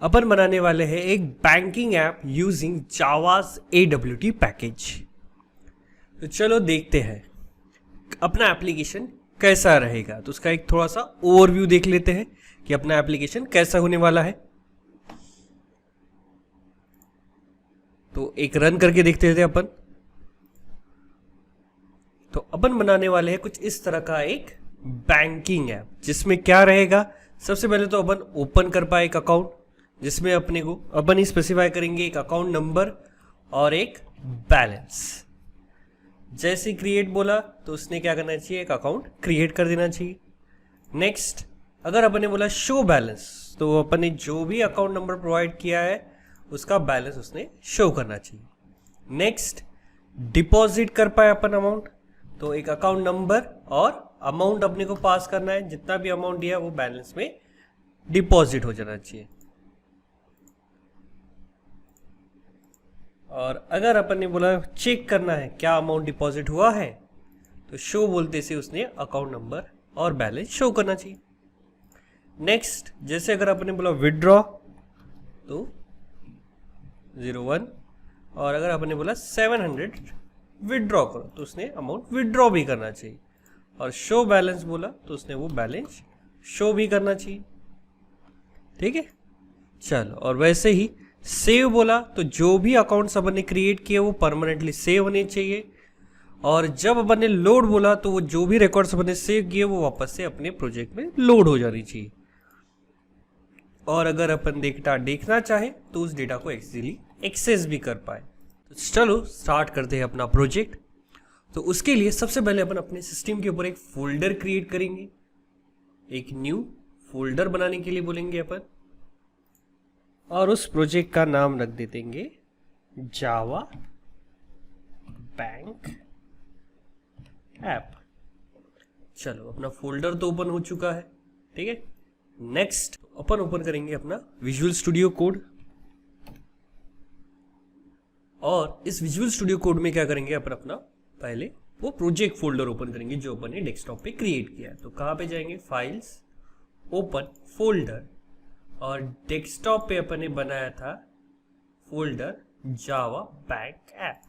अपन बनाने वाले हैं एक banking app using Java's AWT package. तो चलो देखते हैं अपना एप्लीकेशन कैसा रहेगा। तो उसका एक थोड़ा सा ओवरव्यू देख लेते हैं कि अपना एप्लीकेशन कैसा होने वाला है। तो एक रन करके देखते थे अपन। तो अपन बनाने वाले हैं कुछ इस तरह का एक बैंकिंग ऐप, जिसमें क्या रहेगा। सबसे पहले तो अपन ओपन कर पाए एक अकाउंट, जिसमें अपने को अपन ही स्पेसिफाई करेंगे एक अकाउंट नंबर और एक बैलेंस। जैसे क्रिएट बोला तो उसने क्या करना चाहिए, एक अकाउंट क्रिएट कर देना चाहिए। नेक्स्ट, अगर अपन ने बोला शो बैलेंस, तो अपन ने जो भी अकाउंट नंबर प्रोवाइड किया है उसका बैलेंस उसने शो करना चाहिए। नेक्स्ट, डिपॉजिट कर पाए अपन अमाउंट, तो एक अकाउंट नंबर और अमाउंट अपने को पास करना है। जितना भी अमाउंट दिया वो बैलेंस में डिपॉजिट हो जाना चाहिए। और अगर अपन ने बोला चेक करना है क्या अमाउंट डिपॉजिट हुआ है, तो शो बोलते से उसने अकाउंट नंबर और बैलेंस शो करना चाहिए। नेक्स्ट, जैसे अगर अपन ने बोला विड्रॉ, तो 01, और अगर अपन ने बोला 700 विड्रॉ करो, तो उसने अमाउंट विड्रॉ भी करना चाहिए। और शो बैलेंस बोला तो उसने वो बैलेंस शो भी करना चाहिए। ठीक है, चलो। और वैसे ही सेव बोला तो जो भी अकाउंट्स अपन ने क्रिएट किए वो परमानेंटली सेव होने चाहिए। और जब अपन ने लोड बोला तो वो जो भी रिकॉर्ड्स अपन ने सेव किए वो वापस से अपने प्रोजेक्ट में लोड हो जानी चाहिए। और अगर अपन डेटा देखना चाहे तो उस डेटा को इजीली एक्सेस भी कर पाए। तो चलो स्टार्ट करते हैं अपना प्रोजेक्ट। तो उसके लिए सबसे पहले अपन अपने सिस्टम के ऊपर एक फोल्डर क्रिएट करेंगे। एक न्यू फोल्डर बनाने के लिए बोलेंगे अपन, और उस प्रोजेक्ट का नाम रख देंगे जावा बैंक ऐप। चलो, अपना फोल्डर तो ओपन हो चुका है। ठीक है, नेक्स्ट अपन ओपन करेंगे अपना विजुअल स्टूडियो कोड। और इस विजुअल स्टूडियो कोड में क्या करेंगे, अपन अपना पहले वो प्रोजेक्ट फोल्डर ओपन करेंगे जो अपन ने डेस्कटॉप पे क्रिएट किया है। तो कहाँ पे जाएंगे, फाइल्स, ओपन फोल्डर, और डेस्कटॉप पे अपन ने बनाया था फोल्डर जावा बैंक ऐप।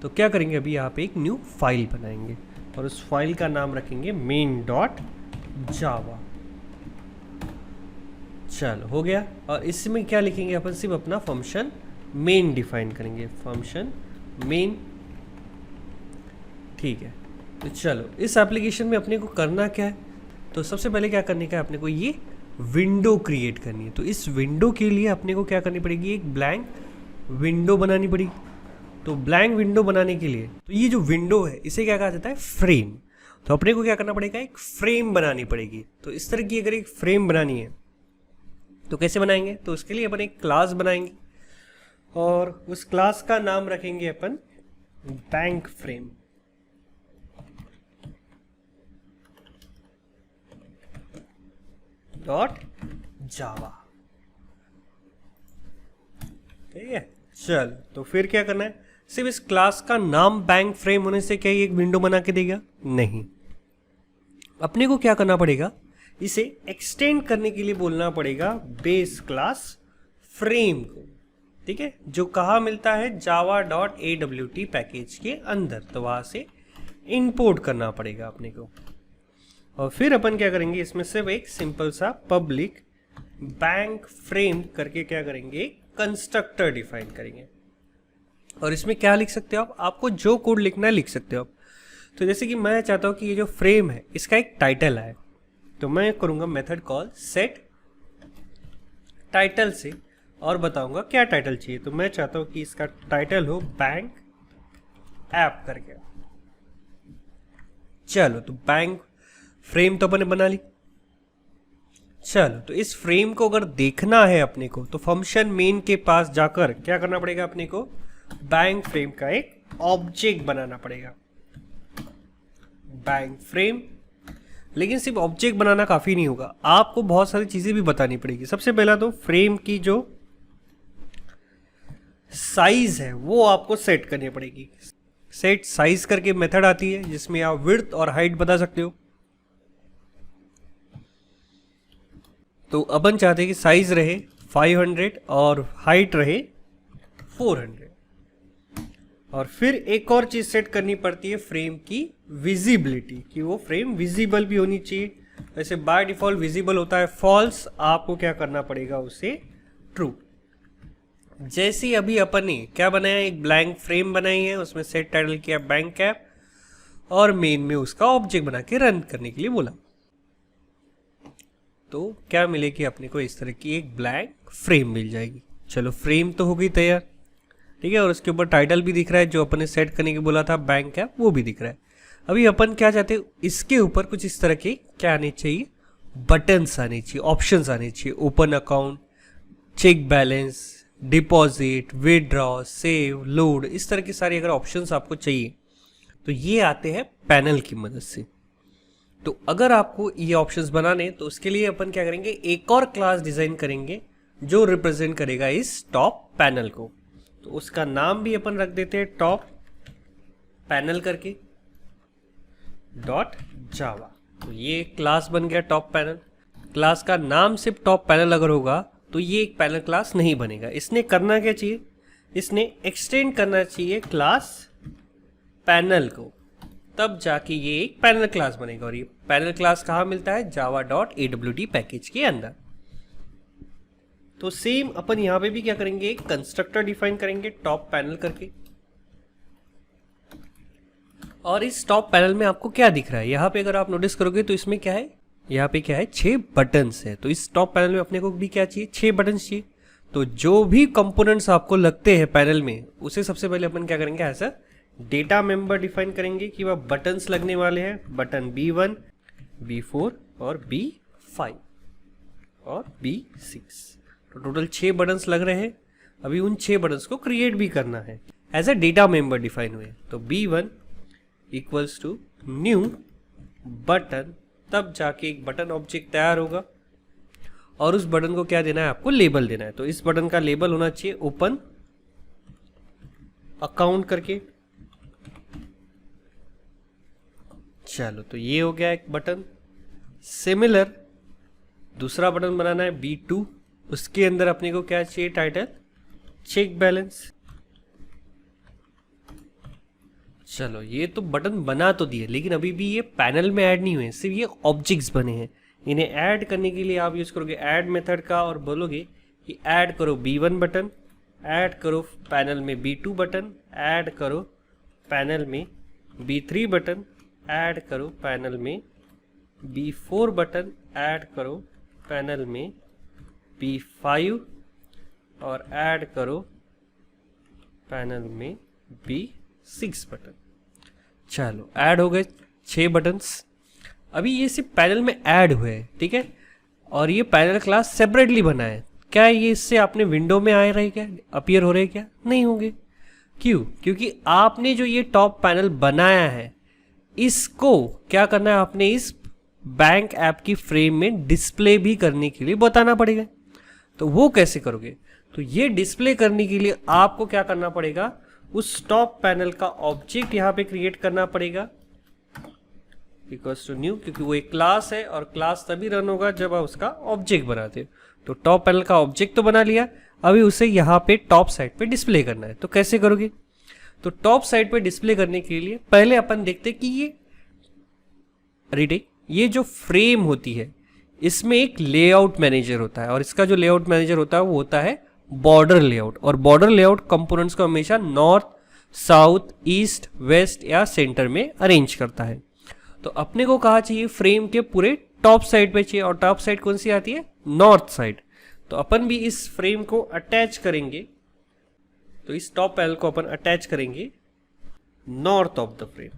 तो क्या करेंगे, अभी यहाँ पे एक न्यू फाइल बनाएंगे और उस फाइल का नाम रखेंगे main.java। चलो, हो गया। और इसमें क्या लिखेंगे, अपन सिर्फ अपना फंक्शन मेन डिफाइन करेंगे, फंक्शन मेन। ठीक है, तो चलो इस एप्लीकेशन में अपने को करना क्या है। तो सबसे पहले क्या करने का है, अपने को ये विंडो क्रिएट करनी है। तो इस विंडो के लिए अपने को क्या करनी पड़ेगी, एक ब्लैंक विंडो बनानी पड़ेगी। तो ब्लैंक विंडो बनाने के लिए, तो ये जो विंडो है इसे क्या कहा जाता है, फ्रेम। तो अपने को क्या करना पड़ेगा, एक फ्रेम बनानी पड़ेगी। तो इस तरह की अगर एक फ्रेम बनानी है तो कैसे बनाएंगे, तो उसके लिए अपन एक क्लास बनाएंगे और उस क्लास का नाम रखेंगे अपन बैंक फ्रेम। .java। ठीक है, चल। तो फिर क्या करना है, सिर्फ इस क्लास का नाम बैंक फ्रेम होने से क्या ये एक विंडो बना के देगा, नहीं। अपने को क्या करना पड़ेगा, इसे एक्सटेंड करने के लिए बोलना पड़ेगा बेस क्लास फ्रेम को। ठीक है, जो कहाँ मिलता है, java.awt पैकेज के अंदर। तो वहां से इंपोर्ट करना पड़ेगा अपने को। और फिर अपन क्या करेंगे, इसमें सिर्फ एक सिंपल सा पब्लिक बैंक फ्रेम करके क्या करेंगे, कंस्ट्रक्टर डिफाइन करेंगे। और इसमें क्या लिख सकते हो आप, आपको जो कोड लिखना है लिख सकते हो आप। तो जैसे कि मैं चाहता हूँ कि ये जो फ्रेम है इसका एक टाइटल है, तो मैं करूँगा मेथड कॉल सेट टाइटल से और बताऊंगा क्या टाइटल चाहिए। तो मैं चाहता हूँ कि इसका टाइटल हो बैंक ऐप करके। चलो, तो बैंक फ्रेम तो अपने बना ली। चलो, तो इस फ्रेम को अगर देखना है अपने को, तो फंक्शन मेन के पास जाकर क्या करना पड़ेगा, अपने को बैंक फ्रेम का एक ऑब्जेक्ट बनाना पड़ेगा, बैंक फ्रेम। लेकिन सिर्फ ऑब्जेक्ट बनाना काफी नहीं होगा, आपको बहुत सारी चीजें भी बतानी पड़ेगी। सबसे पहला तो फ्रेम की जो साइज है वो आपको सेट करनी पड़ेगी। सेट साइज करके मेथड आती है जिसमें आप विड्थ और हाइट बता सकते हो। तो अपन चाहते हैं कि साइज रहे 500 और हाइट रहे 400। और फिर एक और चीज सेट करनी पड़ती है फ्रेम की विजिबिलिटी, कि वो फ्रेम विजिबल भी होनी चाहिए। वैसे बाय डिफॉल्ट विजिबल होता है फॉल्स, आपको क्या करना पड़ेगा उसे ट्रू। जैसे अभी अपन ने क्या बनाया, एक ब्लैंक फ्रेम बनाई है, उसमें सेट टाइटल किया बैंक कैप और मेन में उसका ऑब्जेक्ट बना के रन करने के लिए बोला, तो क्या मिलेगी अपने को इस तरह की एक ब्लैंक फ्रेम मिल जाएगी। चलो फ्रेम तो हो गई तैयार, ठीक है, और उसके ऊपर टाइटल भी दिख रहा है जो अपन ने सेट करने के बोला था बैंक कैप, वो भी दिख रहा है। अभी अपन क्या चाहते हैं, इसके ऊपर कुछ इस तरह के क्या आने चाहिए, बटन्स आने चाहिए, ऑप्शंस आने चाहिए। Open account, check balance, deposit, withdraw, save, load, इस तरह के सारे अगर ऑप्शंस आपको चाहिए तो ये आते हैं पैनल की मदद से। तो अगर आपको ये ऑप्शंस बनाने तो उसके लिए अपन क्या करेंगे, एक और क्लास डिजाइन करेंगे जो रिप्रेजेंट करेगा इस टॉप पैनल को। तो उसका नाम भी अपन रख देते हैं टॉप पैनल करके डॉट जावा। तो ये क्लास बन गया टॉप पैनल। क्लास का नाम सिर्फ टॉप पैनल अगर होगा तो ये एक पैनल क्लास नहीं बनेगा। इसने करना क्या चाहिए, इसने एक्सटेंड करना चाहिए क्लास पैनल को, तब जाके ये एक पैनल क्लास बनेगा। और ये पैनल क्लास कहाँ मिलता है, java.awt पैकेज के अंदर। तो सेम अपन यहां पे भी क्या करेंगे, एक कंस्ट्रक्टर डिफाइन करेंगे टॉप पैनल करके। और इस टॉप पैनल में आपको क्या दिख रहा है, यहाँ पे अगर आप नोटिस करोगे तो इसमें क्या है, यहाँ पे क्या है, 6 बटन्स है। तो इस टॉप पैनल में अपने को भी क्या चाहिए, 6 बटन्स चाहिए। तो जो भी कंपोनेंट्स आपको लगते हैं पैनल में, उसे सबसे पहले अपन क्या करेंगे, ऐसा डेटा मेंबर डिफाइन करेंगे कि वह बटन्स लगने वाले हैं, बटन B1, B4 और B5 और B6। तो टोटल 6 बटन्स लग रहे हैं। अभी उन 6 बटन्स को क्रिएट भी करना है, as a data member define हुए। तो B1 equals to new button, तब जाके एक बटन ऑब्जेक्ट तैयार होगा। और उस बटन को क्या देना है, आपको लेबल देना है। तो इस बटन का लेबल होना चाहिए ओपन अकाउंट करके। चलो तो ये हो गया एक बटन। सिमिलर दूसरा बटन बनाना है B2, उसके अंदर अपने को क्या चाहिए, टाइटल चेक बैलेंस। चलो ये तो बटन बना तो दिए, लेकिन अभी भी ये पैनल में ऐड नहीं हुए, सिर्फ ये ऑब्जेक्ट्स बने हैं। इन्हें ऐड करने के लिए आप यूज करोगे ऐड मेथड का और बोलोगे कि ऐड करो B1 बटन, ऐड करो पैनल में B2 बटन, ऐड करो पैनल में B3 बटन, ऐड करो पैनल में B4 बटन, ऐड करो पैनल में B5 और ऐड करो पैनल में B6 बटन। चलो ऐड हो गए 6 बटन्स। अभी ये सिर्फ पैनल में ऐड हुए हैं, ठीक है, और ये पैनल क्लास सेपरेटली बना है। क्या ये इससे आपने विंडो में आए रहे, क्या अपीयर हो रहे, क्या नहीं होंगे? क्यों? क्योंकि आपने जो ये टॉप पैनल बनाया है, इसको क्या करना है, आपने इस बैंक ऐप की फ्रेम में डिस्प्ले भी करने के लिए बताना पड़ेगा। तो वो कैसे करोगे? तो ये डिस्प्ले करने के लिए आपको क्या करना पड़ेगा, उस टॉप पैनल का ऑब्जेक्ट यहाँ पे क्रिएट करना पड़ेगा इक्वल्स टू न्यू, क्योंकि वो एक क्लास है और क्लास तभी रन होगा जब आप उसका ऑब्जेक्ट बनाते हो। तो टॉप पैनल का ऑब्जेक्ट तो बना लिया, अभी उसे यहाँ पे टॉप साइड पे डिस्प्ले करना है। तो कैसे करोगे? तो टॉप साइड पे डिस्प्ले करने के लिए पहले अपन देखते कि ये रीडिंग, ये जो फ्रेम होती है इसमें एक लेआउट मैनेजर होता है, और इसका जो लेआउट मैनेजर होता है वो होता है बॉर्डर लेआउट। और बॉर्डर लेआउट कंपोनेंट्स को हमेशा नॉर्थ, साउथ, ईस्ट, वेस्ट या सेंटर में अरेंज करता है। तो अपने को कहा चाहिए फ्रेम के पूरे टॉप साइड पे चाहिए, और टॉप साइड कौन सी आती है, नॉर्थ साइड। तो अपन भी इस फ्रेम को अटैच करेंगे, तो इस टॉप पैनल को अपन अटैच करेंगे नॉर्थ ऑफ द फ्रेम।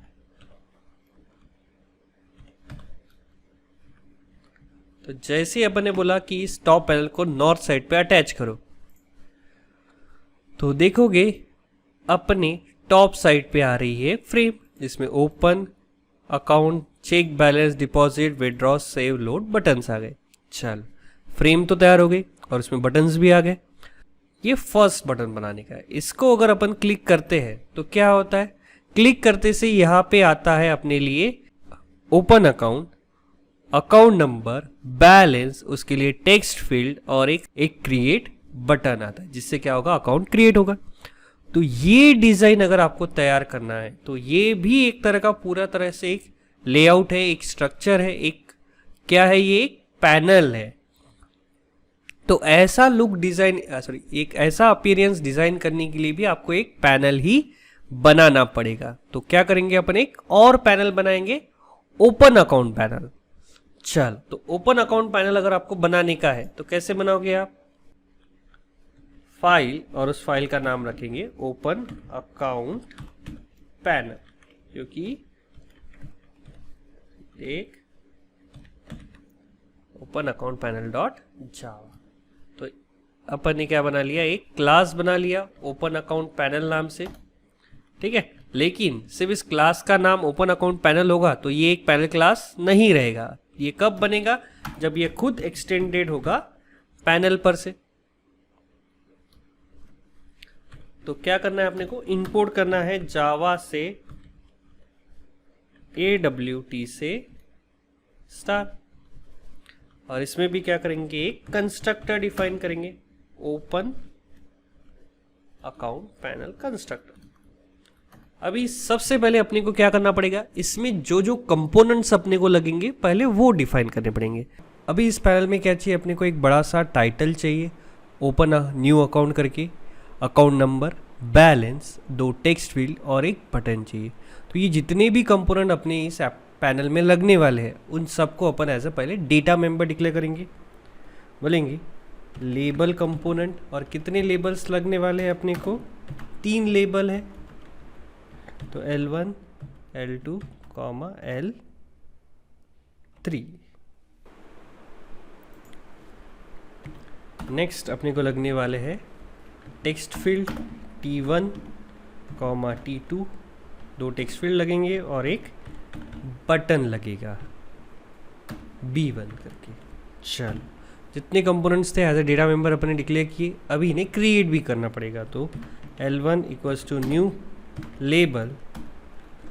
तो जैसे अपन ने बोला कि इस टॉप पैनल को नॉर्थ साइड पे अटैच करो, तो देखोगे अपने टॉप साइड पे आ रही है फ्रेम, जिसमें open account, check balance, deposit, withdraw, save, load buttons आ गए। चल फ्रेम तो तैयार हो गई और उसमें बटन्स भी आ गए। ये फर्स्ट बटन बनाने का है। इसको अगर अपन क्लिक करते हैं तो क्या होता है, क्लिक करते से यहाँ पे आता है अपने लिए open account, account number, balance, उसके लिए टेक्स्ट फील्ड और एक क्रिएट बटन आता है, जिससे क्या होगा, अकाउंट क्रिएट होगा। तो ये डिजाइन अगर आपको तैयार करना है तो ये भी एक तरह का पूरा तरह से एक लेआउट है, एक स्ट्रक्चर है, एक क्या है, ये एक पैनल है। तो ऐसा लुक डिजाइन एक ऐसा अपीयरेंस डिजाइन करने के लिए भी आपको एक पैनल ही बनाना पड़ेगा। तो क्या करेंगे, अपन एक और पैनल बनाएंगे, ओपन अकाउंट पैनल। चल, तो ओपन अकाउंट पैनल अगर आपको बनाने का है तो कैसे बनाओगे आप, फाइल और उस फाइल का नाम रखेंगे ओपन अकाउंट पैनल, क्योंकि एक ओपन अकाउंट पैनल डॉट जावा। तो अपन ने क्या बना लिया, एक क्लास बना लिया ओपन अकाउंट पैनल नाम से, ठीक है। लेकिन सिर्फ इस क्लास का नाम ओपन अकाउंट पैनल होगा तो ये एक पैनल क्लास नहीं रहेगा। ये कब बनेगा, जब ये खुद एक्सटेंडेड होगा पैनल पर से। तो क्या करना है अपने को, इंपोर्ट करना है जावा से AWT से स्टार, और इसमें भी क्या करेंगे, एक कंस्ट्रक्टर डिफाइन करेंगे, ओपन अकाउंट पैनल कंस्ट्रक्टर। अभी सबसे पहले अपने को क्या करना पड़ेगा, इसमें जो जो कंपोनेंट्स अपने को लगेंगे पहले वो डिफाइन करने पड़ेंगे। अभी इस पैनल में क्या चाहिए अपने को, एक बड़ा सा टाइटल चाहिए, ओपन न्यू अकाउंट करके, account number, balance, 2 text field और एक बटन चाहिए। तो ये जितने भी कंपोनेंट अपने इस पैनल में लगने वाले हैं उन सबको अपन एज ए पहले डेटा मेंबर डिक्लेयर करेंगे। बोलेंगे लेबल कंपोनेंट, और कितने लेबल्स लगने वाले हैं अपने को, 3 लेबल है, तो L1, L2, L3। नेक्स्ट अपने को लगने वाले हैं text field T1, T2, 2 text field लगेंगे और एक बटन लगेगा B1 करके। चलो, जितने कंपोनेंट्स थे एज ए डेटा मेंबर अपने डिक्लेयर किए, अभी इन्हें क्रिएट भी करना पड़ेगा। तो L1 equals to new label,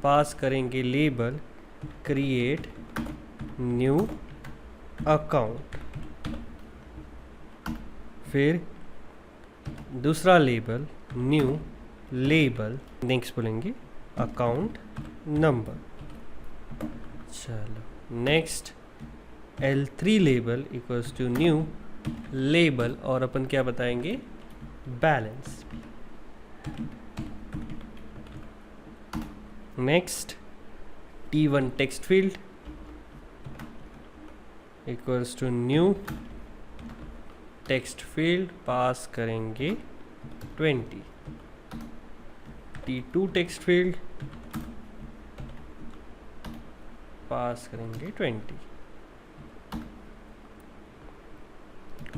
pass करेंगे लेबल, क्रिएट न्यू अकाउंट, फिर दूसरा लेबल न्यू लेबल, नेक्स्ट बोलेंगे अकाउंट नंबर। चलो, next L3 label equals to new label, और अपन क्या बताएंगे, balance. Next T1 text field equals to new text field, pass करेंगे 20। T2 टेक्स्ट फील्ड पास करेंगे 20,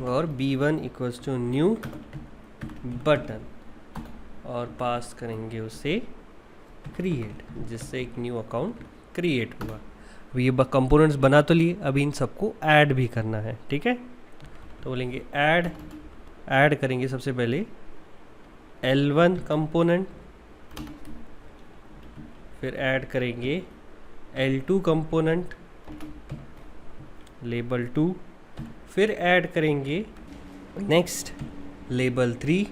और B1 equals to new button, और पास करेंगे उसे क्रिएट, जिससे एक न्यू अकाउंट क्रिएट हुआ। अब ये कंपोनेंट्स बना तो लिए, अभी इन सबको ऐड भी करना है, ठीक है। तो बोलेंगे ऐड करेंगे सबसे पहले L1 कंपोनेंट, फिर ऐड करेंगे L2 कंपोनेंट, लेबल 2, फिर ऐड करेंगे नेक्स्ट लेबल 3,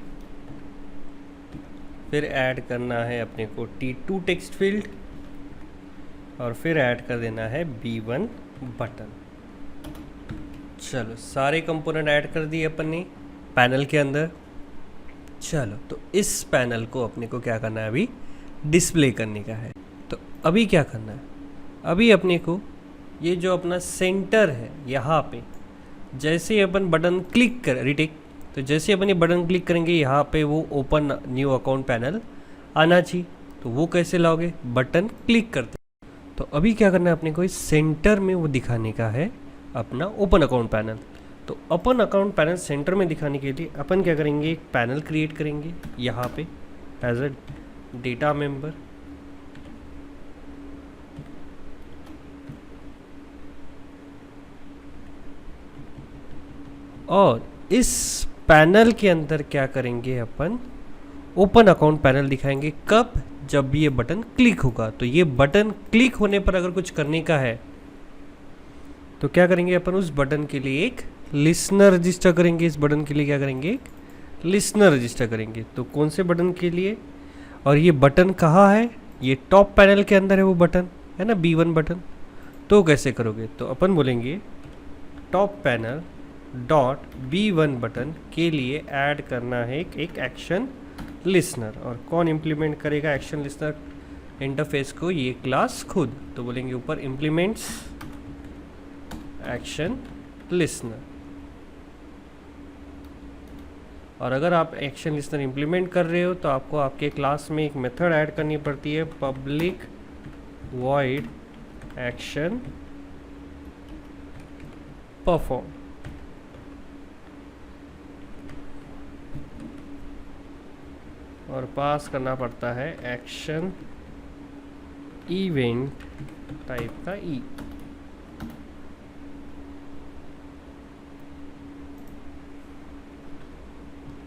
फिर ऐड करना है अपने को T2 टेक्स्ट फील्ड, और फिर ऐड कर देना है B1 बटन। चलो, सारे कंपोनेंट ऐड कर दिए अपन ने पैनल के अंदर। चलो, तो इस पैनल को अपने को क्या करना है, अभी डिस्प्ले करने का है। तो अभी क्या करना है, अभी अपने को ये जो अपना सेंटर है यहाँ पे, जैसे ही अपन बटन क्लिक कर रिटेक, तो जैसे अपन ये बटन क्लिक करेंगे यहाँ पे वो ओपन न्यू अकाउंट पैनल आना चाहिए। तो वो कैसे लाओगे, बटन क्लिक करते। तो अभी क्या करना है अपने को, इस सेंटर में वो दिखाने का है अपना ओपन अकाउंट पैनल। तो ओपन अकाउंट पैनल सेंटर में दिखाने के लिए अपन क्या करेंगे, एक पैनल क्रिएट करेंगे यहाँ पे एज ए डेटा मेंबर। और इस पैनल के अंदर क्या करेंगे अपन, ओपन अकाउंट पैनल दिखाएंगे। कब, जब ये बटन क्लिक होगा। तो ये बटन क्लिक होने पर अगर कुछ करने का है तो क्या करेंगे अपन उस बटन के लिए एक लिसनर रजिस्टर करेंगे। इस बटन के लिए क्या करेंगे, एक लिसनर रजिस्टर करेंगे। तो कौन से बटन के लिए, और ये बटन कहाँ है, ये टॉप पैनल के अंदर है वो बटन, है ना, B1 बटन। तो कैसे करोगे, तो अपन बोलेंगे top panel dot B1 button के लिए ऐड करना है एक एक्शन लिसनर। और कौन इम्प्लीमेंट करेगा एक्शन लिसनर इंटरफेस को, ये क्लास खुद। तो बोलेंगे ऊपर इम्प्लीमेंट्स एक्शन लिसनर। और अगर आप एक्शन लिसनर इम्प्लीमेंट कर रहे हो तो आपको आपके क्लास में एक मेथड ऐड करनी पड़ती है, पब्लिक वॉइड एक्शन परफॉर्म। और पास करना पड़ता है एक्शन इवेंट टाइप का ई।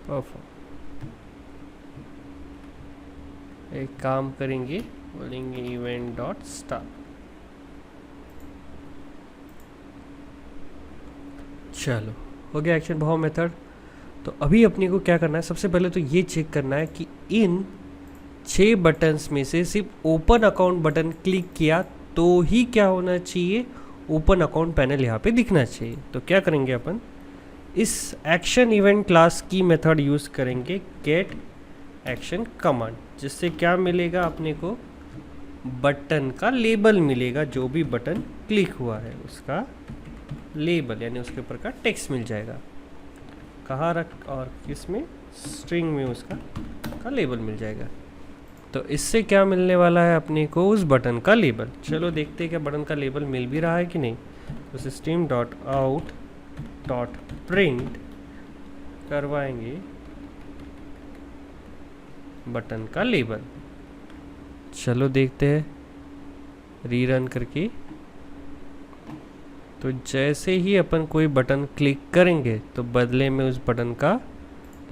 परफॉर्म। एक काम करेंगे, बोलेंगे इवेंट डॉट स्टार्ट। चलो हो गया एक्शन परफॉर्म मेथड। तो अभी अपने को क्या करना है, सबसे पहले तो ये चेक करना है कि इन 6 बटन्स में से सिर्फ ओपन अकाउंट बटन क्लिक किया तो ही क्या होना चाहिए, ओपन अकाउंट पैनल यहाँ पे दिखना चाहिए। तो क्या करेंगे अपन, इस एक्शन इवेंट क्लास की मेथड यूज़ करेंगे गेट एक्शन कमांड, जिससे क्या मिलेगा अपने को, बटन का लेबल मिलेगा। जो भी बटन क्लिक हुआ है उसका लेबल, यानी उसके ऊपर का टेक्स्ट मिल जाएगा। कहाँ रख, और किसमें, स्ट्रिंग में उसका लेबल मिल जाएगा। तो इससे क्या मिलने वाला है अपने को, उस बटन का लेबल। चलो देखते हैं क्या बटन का लेबल मिल भी रहा है कि नहीं। तो system dot out dot print करवाएंगे बटन का लेबल। चलो देखते हैं रीरन करके। तो जैसे ही अपन कोई बटन क्लिक करेंगे तो बदले में उस बटन का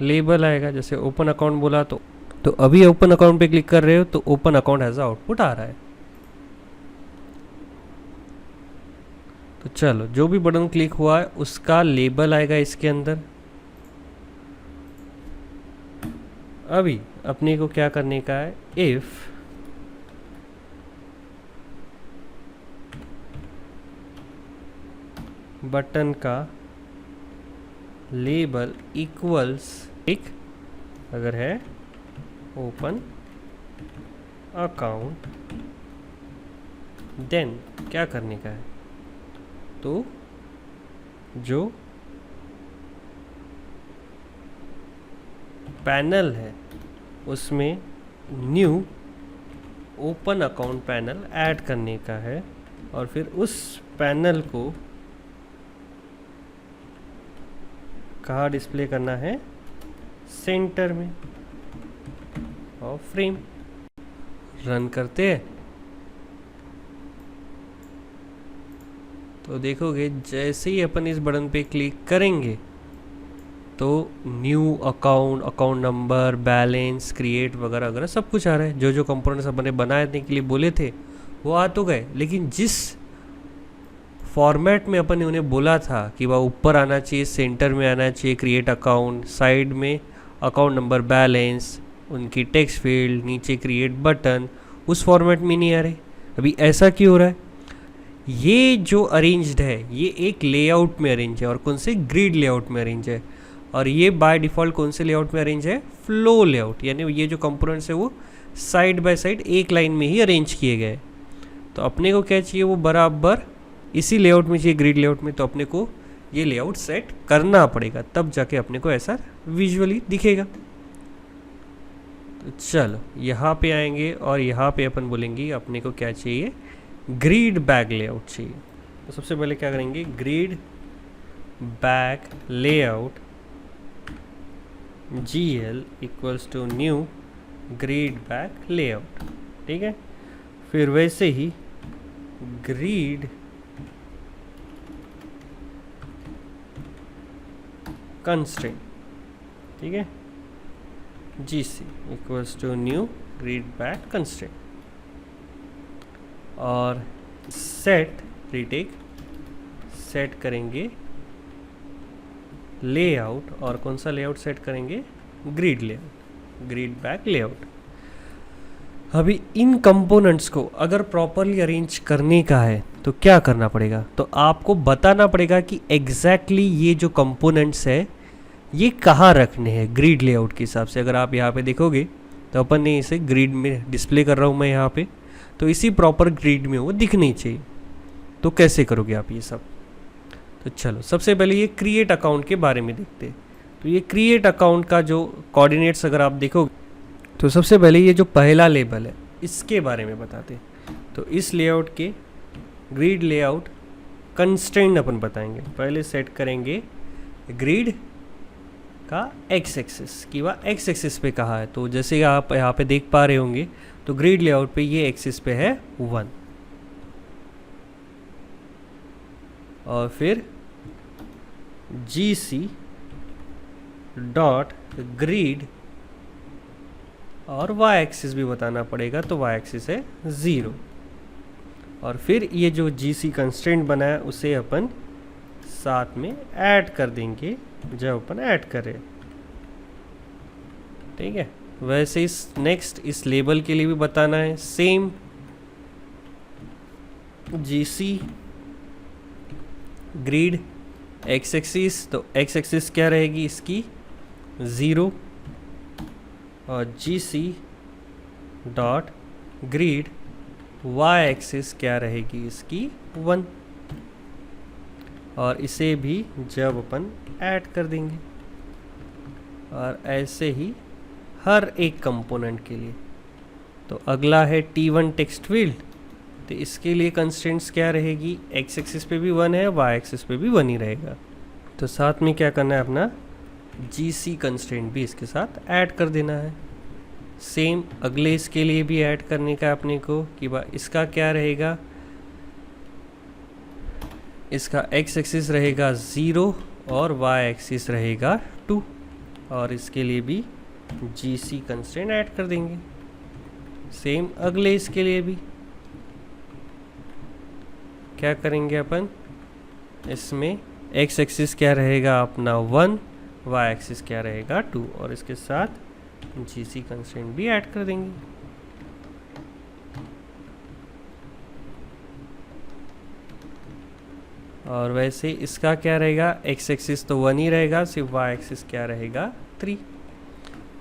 लेबल आएगा। जैसे ओपन अकाउंट बोला तो अभी ओपन अकाउंट पे क्लिक कर रहे हो तो ओपन अकाउंट एज आउटपुट आ रहा है। तो चलो जो भी बटन क्लिक हुआ है उसका लेबल आएगा इसके अंदर। अभी अपने को क्या करने का है, इफ बटन का लेबल इक्वल्स एक अगर है ओपन अकाउंट, देन क्या करने का है, तो जो पैनल है उसमें new open account panel add करने का है। और फिर उस पैनल को कहाँ डिस्प्ले करना है, सेंटर में और फ्रेम। रन करते हैं तो देखोगे जैसे ही अपन इस बटन पे क्लिक करेंगे तो new account, account number, balance, create वगैरह वगैरह सब कुछ आ रहा है। जो जो कंपोनेंट्स अपन ने बनाने के लिए बोले थे वो आ तो गए, लेकिन जिस फॉर्मेट में अपन ने उन्हें बोला था कि वह ऊपर आना चाहिए, सेंटर में आना चाहिए क्रिएट अकाउंट, साइड में अकाउंट नंबर, बैलेंस, उनकी टेक्स्ट फील्ड, नीचे क्रिएट बटन, उस फॉर्मेट में नहीं आ रहे। अभी ऐसा क्यों हो रहा है, ये जो अरेंज्ड है ये एक लेआउट में अरेंज है और कौन से, ग्रिड लेआउट में अरेंज है। और ये बाय डिफ़ॉल्ट कौन से लेआउट में अरेंज है, फ्लो लेआउट, यानी ये जो कंपोनेंट्स है वो साइड बाय साइड एक लाइन में ही अरेंज किए गए। तो अपने को क्या चाहिए, वो बराबर इसी लेआउट में चाहिए, ग्रिड लेआउट में। तो अपने को ये लेआउट सेट करना पड़ेगा, तब जाके अपने को ऐसा विजुअली दिखेगा। तो चलो यहाँ पे आएंगे और यहाँ पे अपन बोलेंगे अपने को क्या चाहिए, ग्रिड बैक लेआउट चाहिए। तो सबसे पहले क्या करेंगे, grid bag layout GL equals to new grid bag layout, ठीक है। फिर वैसे ही ग्रिड कंस्ट्रेंट, ठीक है, GC equals to new grid bag constraint. और सेट रीटेक सेट करेंगे लेआउट, और कौन सा लेआउट सेट करेंगे, grid layout, grid bag layout. अभी इन कंपोनेंट्स को अगर प्रॉपरली अरेंज करने का है तो क्या करना पड़ेगा, तो आपको बताना पड़ेगा कि एग्जैक्टली ये जो कंपोनेंट्स है ये कहाँ रखने हैं ग्रिड लेआउट के हिसाब से। अगर आप यहाँ पे देखोगे तो अपन ने इसे ग्रिड में डिस्प्ले कर रहा हूँ मैं यहाँ पे, तो इसी प्रॉपर ग्रिड में वो दिखनी चाहिए। तो कैसे करोगे आप ये सब, तो चलो सबसे पहले ये क्रिएट अकाउंट के बारे में देखते हैं। तो ये क्रिएट अकाउंट का जो कोऑर्डिनेट्स अगर आप देखोगे तो सबसे पहले ये जो पहला लेबल है इसके बारे में बताते हैं। तो इस लेआउट के ग्रिड लेआउट कंस्ट्रेंट अपन बताएंगे। पहले सेट करेंगे ग्रिड का एक्स एक्सिस कि वह एक्स एक्सिस पे कहाँ है। तो जैसे आप यहाँ पे देख पा रहे होंगे तो ग्रिड लेआउट पे ये एक्सिस पे है 1, और फिर GC डॉट ग्रिड, और वाई एक्सिस भी बताना पड़ेगा, तो वाई एक्सिस है 0। और फिर ये जो GC कंस्ट्रेंट बना है उसे अपन साथ में ऐड कर देंगे जब अपन ऐड करें, ठीक है। वैसे इस नेक्स्ट इस लेबल के लिए भी बताना है same GC grid x axis, तो एक्स एक्सिस क्या रहेगी इसकी 0, और GC dot grid y axis क्या रहेगी इसकी 1, और इसे भी जब अपन ऐड कर देंगे, और ऐसे ही हर एक कंपोनेंट के लिए। तो अगला है T1 टेक्स्ट फील्ड, तो इसके लिए कंस्ट्रेंट्स क्या रहेगी, एक्स एक्सिस पे भी 1 है, वाई एक्सिस पे भी 1 ही रहेगा। तो साथ में क्या करना है अपना GC कंस्ट्रेंट भी इसके साथ ऐड कर देना है। सेम अगले इसके लिए भी ऐड करने का अपने को कि इसका क्या रहेगा, इसका एक्स एक्सिस रहेगा 0 और वाई एक्सिस रहेगा 2, और इसके लिए भी GC कंस्ट्रेंट ऐड कर देंगे। सेम अगले इसके लिए भी क्या करेंगे अपन, इसमें एक्स एक्सिस क्या रहेगा अपना 1, वाई एक्सिस क्या रहेगा 2, और इसके साथ GC कंस्ट्रेंट भी ऐड कर देंगे। और वैसे इसका क्या रहेगा, एक्स एक्सिस तो 1 ही रहेगा, सिर्फ वाई एक्सिस क्या रहेगा 3।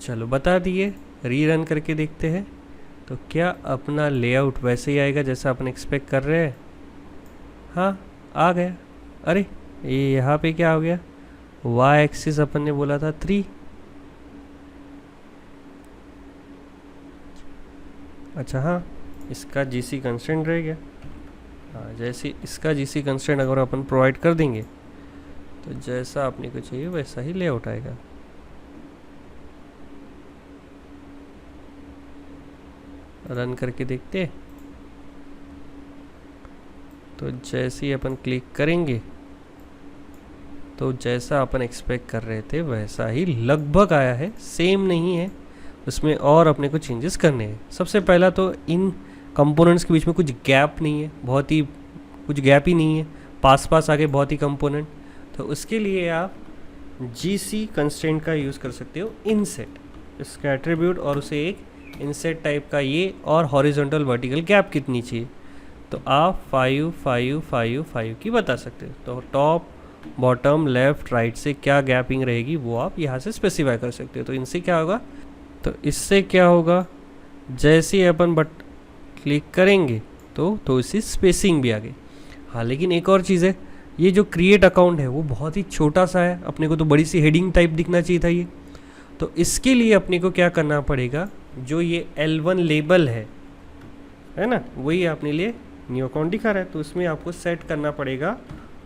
चलो बता दिए, रीरन करके देखते हैं। तो क्या अपना लेआउट वैसे ही आएगा जैसा अपन एक्सपेक्ट कर रहे हैं, हाँ आ गया। अरे ये यहाँ पे क्या हो गया, वाई एक्सिस अपन ने बोला था 3, अच्छा हाँ इसका GC कंस्ट्रेंट रह गया। हाँ जैसे इसका GC कंस्ट्रेंट अगर अपन प्रोवाइड कर देंगे तो जैसा अपने को चाहिए वैसा ही लेआउट आएगा। रन करके देखते, तो जैसे ही अपन क्लिक करेंगे तो जैसा अपन एक्सपेक्ट कर रहे थे वैसा ही लगभग आया है, सेम नहीं है, उसमें और अपने को चेंजेस करने हैं। सबसे पहला तो इन कंपोनेंट्स के बीच में कुछ गैप नहीं है, बहुत ही कुछ गैप ही नहीं है, पास पास आगे बहुत ही कंपोनेंट। तो उसके लिए आप GC कंस्ट्रेंट का यूज़ कर सकते हो, इनसेट, इसका एट्रीब्यूट, और उसे एक इनसेट टाइप का ये, और हॉरिजॉन्टल वर्टिकल गैप कितनी चाहिए, तो आप 5 5 5 5 की बता सकते हो। तो टॉप बॉटम लेफ़्ट राइट से क्या गैपिंग रहेगी वो आप यहाँ से स्पेसिफाई कर सकते हो। तो इनसे क्या होगा, तो इससे क्या होगा, जैसे ही अपन बट क्लिक करेंगे तो इससे स्पेसिंग भी आ गई। हाँ लेकिन एक और चीज़ है, ये जो क्रिएट अकाउंट है वो बहुत ही छोटा सा है, अपने को तो बड़ी सी हेडिंग टाइप दिखना चाहिए था ये। तो इसके लिए अपने को क्या करना पड़ेगा, जो ये L1 लेबल है ना, वही अपने लिए न्यू अकाउंट दिखा रहा है, तो उसमें आपको सेट करना पड़ेगा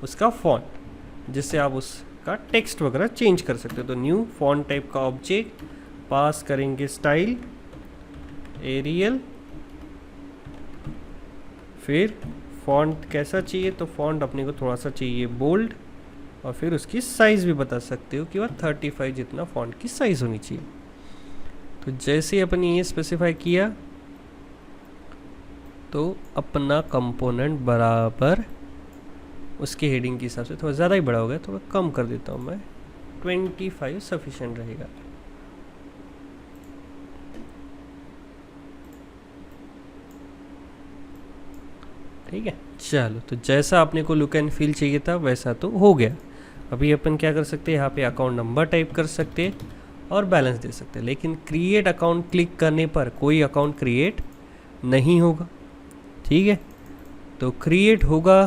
उसका फॉन्ट, जिससे आप उसका टेक्स्ट वगैरह चेंज कर सकते हो। तो न्यू फॉन्ट टाइप का ऑब्जेक्ट, पास करेंगे स्टाइल एरियल, फिर फॉन्ट कैसा चाहिए, तो फॉन्ट अपने को थोड़ा सा चाहिए बोल्ड, और फिर उसकी साइज़ भी बता सकते हो कि वह 35 जितना फॉन्ट की साइज़ होनी चाहिए। तो जैसे अपन ये स्पेसिफाई किया तो अपना कंपोनेंट बराबर उसके हेडिंग के हिसाब से थोड़ा ज़्यादा ही बड़ा हो गया, थोड़ा कम कर देता हूँ मैं, 25 सफिशिएंट रहेगा। ठीक है, चलो तो जैसा आपने को लुक एंड फील चाहिए था वैसा तो हो गया। अभी अपन क्या कर सकते हैं, यहाँ पे अकाउंट नंबर टाइप कर सकते हैं और बैलेंस दे सकते हैं, लेकिन क्रिएट अकाउंट क्लिक करने पर कोई अकाउंट क्रिएट नहीं होगा। ठीक है, तो क्रिएट होगा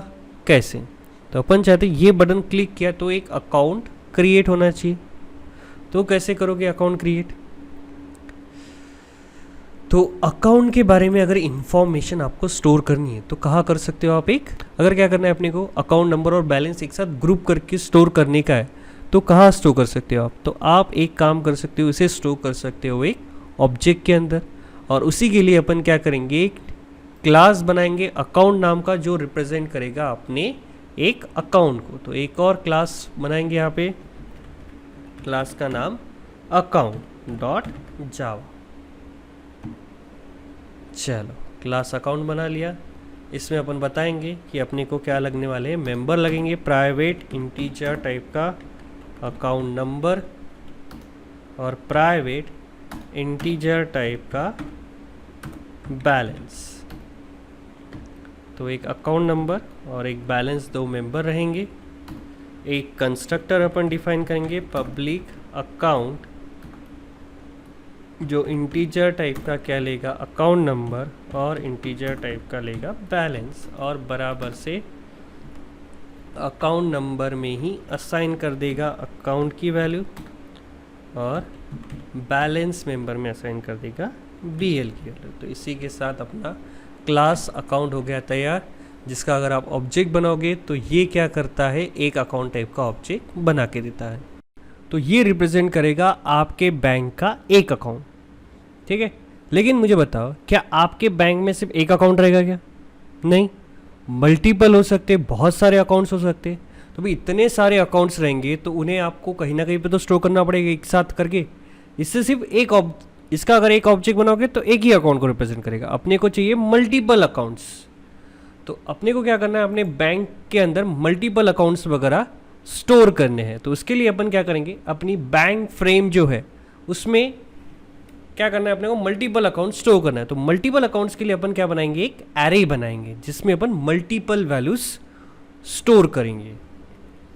कैसे, तो अपन चाहते ये बटन क्लिक किया तो एक अकाउंट क्रिएट होना चाहिए। तो कैसे करोगे अकाउंट क्रिएट, तो अकाउंट के बारे में अगर इंफॉर्मेशन आपको स्टोर करनी है तो कहाँ कर सकते हो आप, एक अगर क्या करना है अपने को अकाउंट नंबर और बैलेंस एक साथ ग्रुप करके स्टोर करने का है तो कहाँ स्टोर कर सकते हो आप, तो आप एक काम कर सकते हो, इसे स्टोर कर सकते हो एक ऑब्जेक्ट के अंदर। और उसी के लिए अपन क्या करेंगे, एक क्लास बनाएंगे अकाउंट नाम का जो रिप्रेजेंट करेगा अपने एक अकाउंट को। तो एक और क्लास बनाएंगे यहाँ पे, क्लास का नाम अकाउंट डॉट जावा। चलो क्लास अकाउंट बना लिया। इसमें अपन बताएंगे कि अपने को क्या लगने वाले हैं, मेंबर लगेंगे प्राइवेट इंटीजर टाइप का अकाउंट नंबर और प्राइवेट इंटीजर टाइप का बैलेंस। तो एक अकाउंट नंबर और एक बैलेंस, दो मेंबर रहेंगे। एक कंस्ट्रक्टर अपन डिफाइन करेंगे पब्लिक अकाउंट जो इंटीजर टाइप का क्या लेगा, अकाउंट नंबर और इंटीजर टाइप का लेगा बैलेंस, और बराबर से अकाउंट नंबर में ही असाइन कर देगा अकाउंट की वैल्यू और बैलेंस मेंबर में असाइन कर देगा बीएल की वैल्यू। तो इसी के साथ अपना क्लास अकाउंट हो गया तैयार, जिसका अगर आप ऑब्जेक्ट बनाओगे तो ये क्या करता है, एक अकाउंट टाइप का ऑब्जेक्ट बना के देता है। तो ये रिप्रेजेंट करेगा आपके बैंक का एक अकाउंट। ठीक है, लेकिन मुझे बताओ क्या आपके बैंक में सिर्फ एक अकाउंट रहेगा क्या, नहीं, मल्टीपल हो सकते, बहुत सारे अकाउंट्स हो सकते। तो भाई इतने सारे अकाउंट्स रहेंगे तो उन्हें आपको कहीं ना कहीं पे तो स्टोर करना पड़ेगा एक साथ करके। इससे सिर्फ एक इसका अगर एक ऑब्जेक्ट बनाओगे तो एक ही अकाउंट को रिप्रेजेंट करेगा, अपने को चाहिए मल्टीपल अकाउंट्स। तो अपने को क्या करना है, अपने बैंक के अंदर मल्टीपल अकाउंट्स वगैरह स्टोर करने हैं। तो उसके लिए अपन क्या करेंगे, अपनी बैंक फ्रेम जो है उसमें क्या करना है, अपने को मल्टीपल अकाउंट स्टोर करना है। तो मल्टीपल अकाउंट्स के लिए अपन क्या बनाएंगे, एक एरे बनाएंगे जिसमें अपन मल्टीपल वैल्यूज स्टोर करेंगे।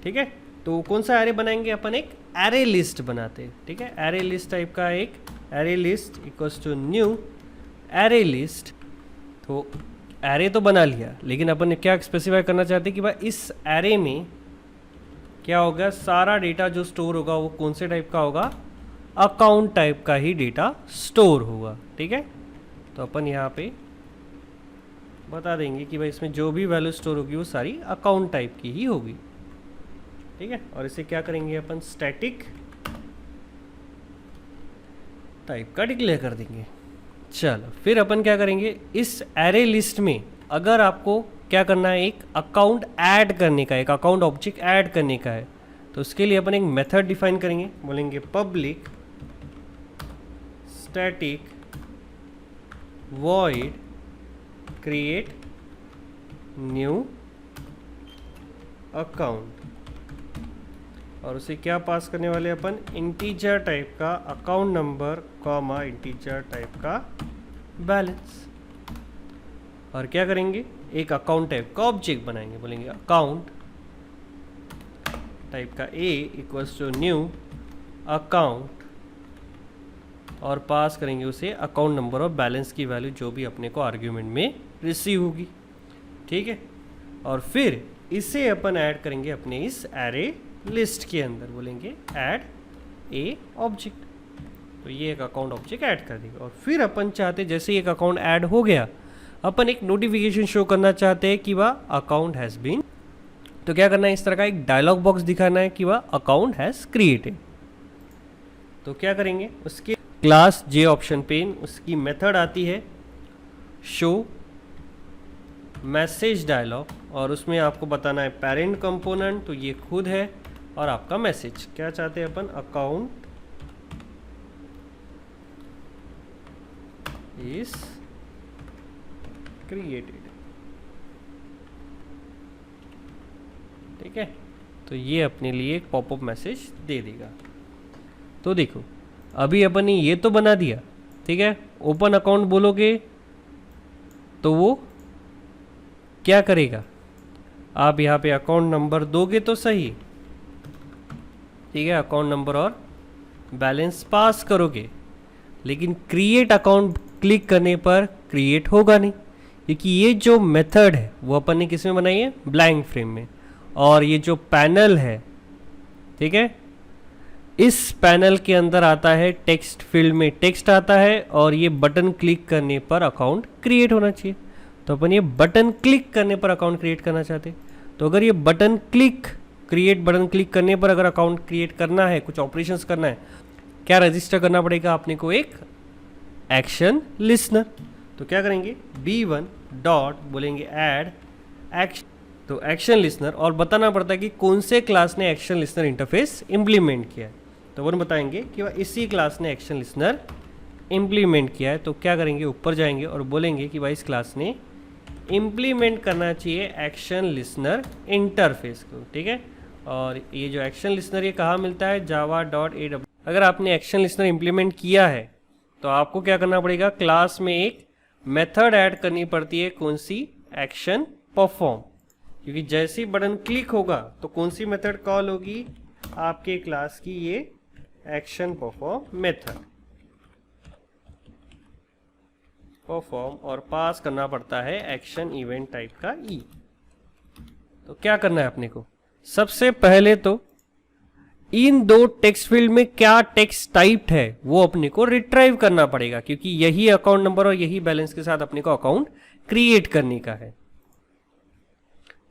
ठीक है, तो कौन सा एरे बनाएंगे, अपन एक एरे लिस्ट बनाते हैं। ठीक है, एरे लिस्ट टाइप का एक array list equals to new array list. तो एरे तो बना लिया, लेकिन अपन क्या स्पेसिफाई करना चाहते हैं कि भाई इस एरे में क्या होगा, सारा डेटा जो स्टोर होगा वो कौन से टाइप का होगा, अकाउंट टाइप का ही डेटा स्टोर होगा। ठीक है, तो अपन यहाँ पे बता देंगे कि भाई इसमें जो भी वैल्यू स्टोर होगी वो सारी अकाउंट टाइप की ही होगी। ठीक है, और इसे क्या करेंगे अपन, स्टैटिक टाइप का डिक्लेयर कर देंगे। चलो फिर अपन क्या करेंगे, इस एरे लिस्ट में अगर आपको क्या करना है, एक अकाउंट ऐड करने का, एक अकाउंट ऑब्जेक्ट ऐड करने का है, तो उसके लिए अपन एक मेथड डिफाइन करेंगे, बोलेंगे public static void create new account, और उसे क्या पास करने वाले अपन, इंटीजर टाइप का account number comma integer type का बैलेंस। और क्या करेंगे, एक अकाउंट टाइप का ऑब्जेक्ट बनाएंगे, बोलेंगे अकाउंट टाइप का ए इक्वल्स टू न्यू अकाउंट, और पास करेंगे उसे अकाउंट नंबर और बैलेंस की वैल्यू जो भी अपने को आर्ग्यूमेंट में रिसीव होगी। ठीक है, और फिर इसे अपन ऐड करेंगे अपने इस एरे लिस्ट के अंदर, बोलेंगे ऐड ए ऑब्जेक्ट। तो ये एक अकाउंट ऑब्जेक्ट ऐड कर देगा। और फिर अपन चाहते जैसे एक अकाउंट ऐड हो गया, अपन एक नोटिफिकेशन शो करना चाहते हैं कि वह अकाउंट हैज़ बीन, तो क्या करना है, इस तरह का एक डायलॉग बॉक्स दिखाना है कि वह अकाउंट हैज़ क्रिएटेड। तो क्या करेंगे, उसके क्लास जे ऑप्शन पेन उसकी मेथड आती है शो मैसेज डायलॉग, और उसमें आपको बताना है पेरेंट कंपोनेंट, तो ये खुद है, और आपका मैसेज क्या चाहते हैं अपन, अकाउंट इज क्रिएटेड। ठीक है, तो ये अपने लिए एक पॉपअप मैसेज दे देगा। तो देखो अभी अपन ने ये तो बना दिया, ठीक है। ओपन अकाउंट बोलोगे तो वो क्या करेगा, आप यहाँ पे अकाउंट नंबर दोगे तो सही, ठीक है, अकाउंट नंबर और बैलेंस पास करोगे, लेकिन क्रिएट अकाउंट क्लिक करने पर क्रिएट होगा नहीं, क्योंकि ये जो मेथड है वो अपन ने किस में बनाई है, ब्लैंक फ्रेम में। और ये जो पैनल है, ठीक है, इस पैनल के अंदर आता है टेक्स्ट फील्ड में टेक्स्ट आता है, और ये बटन क्लिक करने पर अकाउंट क्रिएट होना चाहिए। तो अपन ये बटन क्लिक करने पर अकाउंट क्रिएट करना चाहते, तो अगर ये बटन क्लिक करने पर अगर अकाउंट क्रिएट करना है, कुछ ऑपरेशंस करना है, क्या रजिस्टर करना पड़ेगा आपने को, एक एक्शन लिसनर। तो क्या करेंगे, B1 डॉट बोलेंगे ऐड एक्शन, तो एक्शन लिसनर, और बताना पड़ता है कि कौन से क्लास ने एक्शन लिसनर इंटरफेस इम्प्लीमेंट किया है। तो वो बताएंगे कि वह इसी क्लास ने एक्शन लिसनर इम्प्लीमेंट किया है। तो क्या करेंगे, ऊपर जाएंगे और बोलेंगे कि भाई इस क्लास ने इम्प्लीमेंट करना चाहिए एक्शन लिसनर इंटरफेस को, ठीक है। और ये जो एक्शन लिसनर ये कहाँ मिलता है, java.aw। अगर आपने एक्शन लिसनर इम्प्लीमेंट किया है तो आपको क्या करना पड़ेगा, क्लास में एक मेथड ऐड करनी पड़ती है, कौन सी, एक्शन परफॉर्म, क्योंकि जैसे ही बटन क्लिक होगा तो कौन सी मेथड कॉल होगी, आपके क्लास की ये एक्शन परफॉर्म मेथड, परफॉर्म, और पास करना पड़ता है एक्शन इवेंट टाइप का ई। तो क्या करना है अपने को, सबसे पहले तो इन दो टेक्स्ट फील्ड में क्या टेक्स्ट टाइप है वो अपने को रिट्राइव करना पड़ेगा, क्योंकि यही अकाउंट नंबर और यही बैलेंस के साथ अपने को अकाउंट क्रिएट करने का है।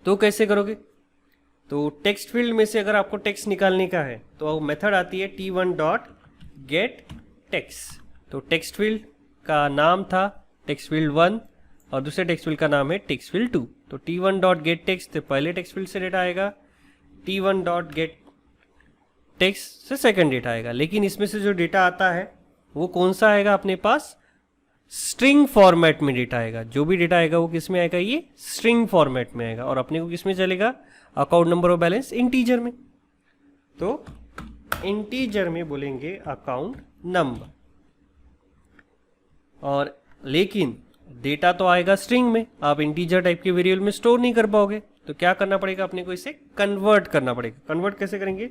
तो कैसे करोगे, तो टेक्स्ट फील्ड में से अगर आपको टेक्स्ट निकालने का है तो मेथड आती है t1 डॉट गेट टेक्स्ट। तो टेक्स्ट फील्ड का नाम था टेक्स्ट फील्ड 1 और दूसरे टेक्स्ट फील्ड का नाम है टेक्स्ट फील्ड 2। तो t1 डॉट गेट टेक्स्ट से पहले टेक्स्ट फील्ड से डेटा आएगा, t1 डॉट गेट टेक्स्ट से सेकंड डेटा आएगा। लेकिन इसमें से जो डेटा आता है वो कौन सा आएगा अपने पास, स्ट्रिंग फॉर्मेट में डेटा आएगा। जो भी डेटा आएगा वो किस में आएगा, ये स्ट्रिंग फॉर्मेट में आएगा। और अपने को किस में चलेगा, अकाउंट नंबर और बैलेंस इंटीजर में। तो इंटीजर में बोलेंगे अकाउंट नंबर, और लेकिन डेटा तो आएगा स्ट्रिंग में, आप इंटीजर टाइप के वेरिएबल में स्टोर नहीं कर पाओगे। तो क्या करना पड़ेगा अपने को, इसे कन्वर्ट करना पड़ेगा। कन्वर्ट कैसे करेंगे,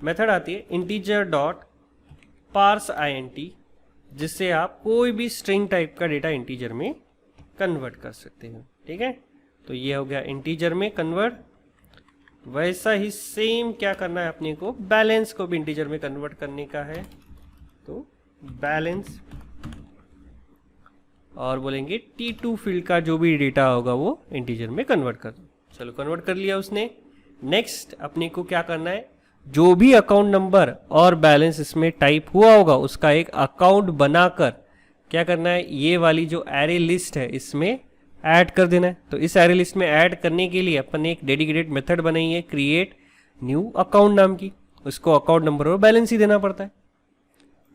मेथड आती है इंटीजर डॉट पार्स int, जिससे आप कोई भी स्ट्रिंग टाइप का डेटा इंटीजर में कन्वर्ट कर सकते हो, ठीक है। तो ये हो गया इंटीजर में कन्वर्ट। वैसा ही सेम क्या करना है अपने को, बैलेंस को भी इंटीजर में कन्वर्ट करने का है। तो बैलेंस, और बोलेंगे t2 फील्ड का जो भी डेटा होगा वो इंटीजर में कन्वर्ट कर दो। चलो कन्वर्ट कर लिया उसने। नेक्स्ट अपने को क्या करना है, जो भी अकाउंट नंबर और बैलेंस इसमें टाइप हुआ होगा उसका एक अकाउंट बनाकर क्या करना है, ये वाली जो एरे लिस्ट है इसमें ऐड कर देना है। तो इस एरे लिस्ट में ऐड करने के लिए अपन ने एक डेडिकेटेड मेथड बनाई है क्रिएट न्यू अकाउंट नाम की, उसको अकाउंट नंबर और बैलेंस ही देना पड़ता है।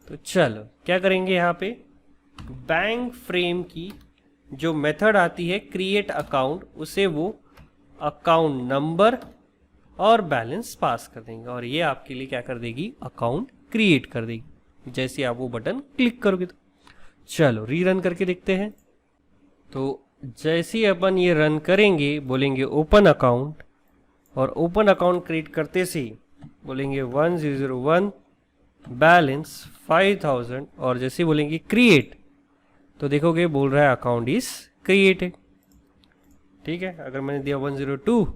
तो चलो क्या करेंगे, यहाँ पे बैंक फ्रेम की जो मेथड आती है क्रिएट अकाउंट, उसे वो अकाउंट नंबर और बैलेंस पास कर देंगे, और ये आपके लिए क्या कर देगी, अकाउंट क्रिएट कर देगी जैसे आप वो बटन क्लिक करोगे। तो चलो रीरन करके देखते हैं। तो जैसे ही अपन ये रन करेंगे बोलेंगे ओपन अकाउंट, और ओपन अकाउंट क्रिएट करते से ही बोलेंगे 1001 बैलेंस 5000, और जैसे बोलेंगे क्रिएट तो देखोगे बोल रहा है अकाउंट इज क्रिएटेड, ठीक है। अगर मैंने दिया 102,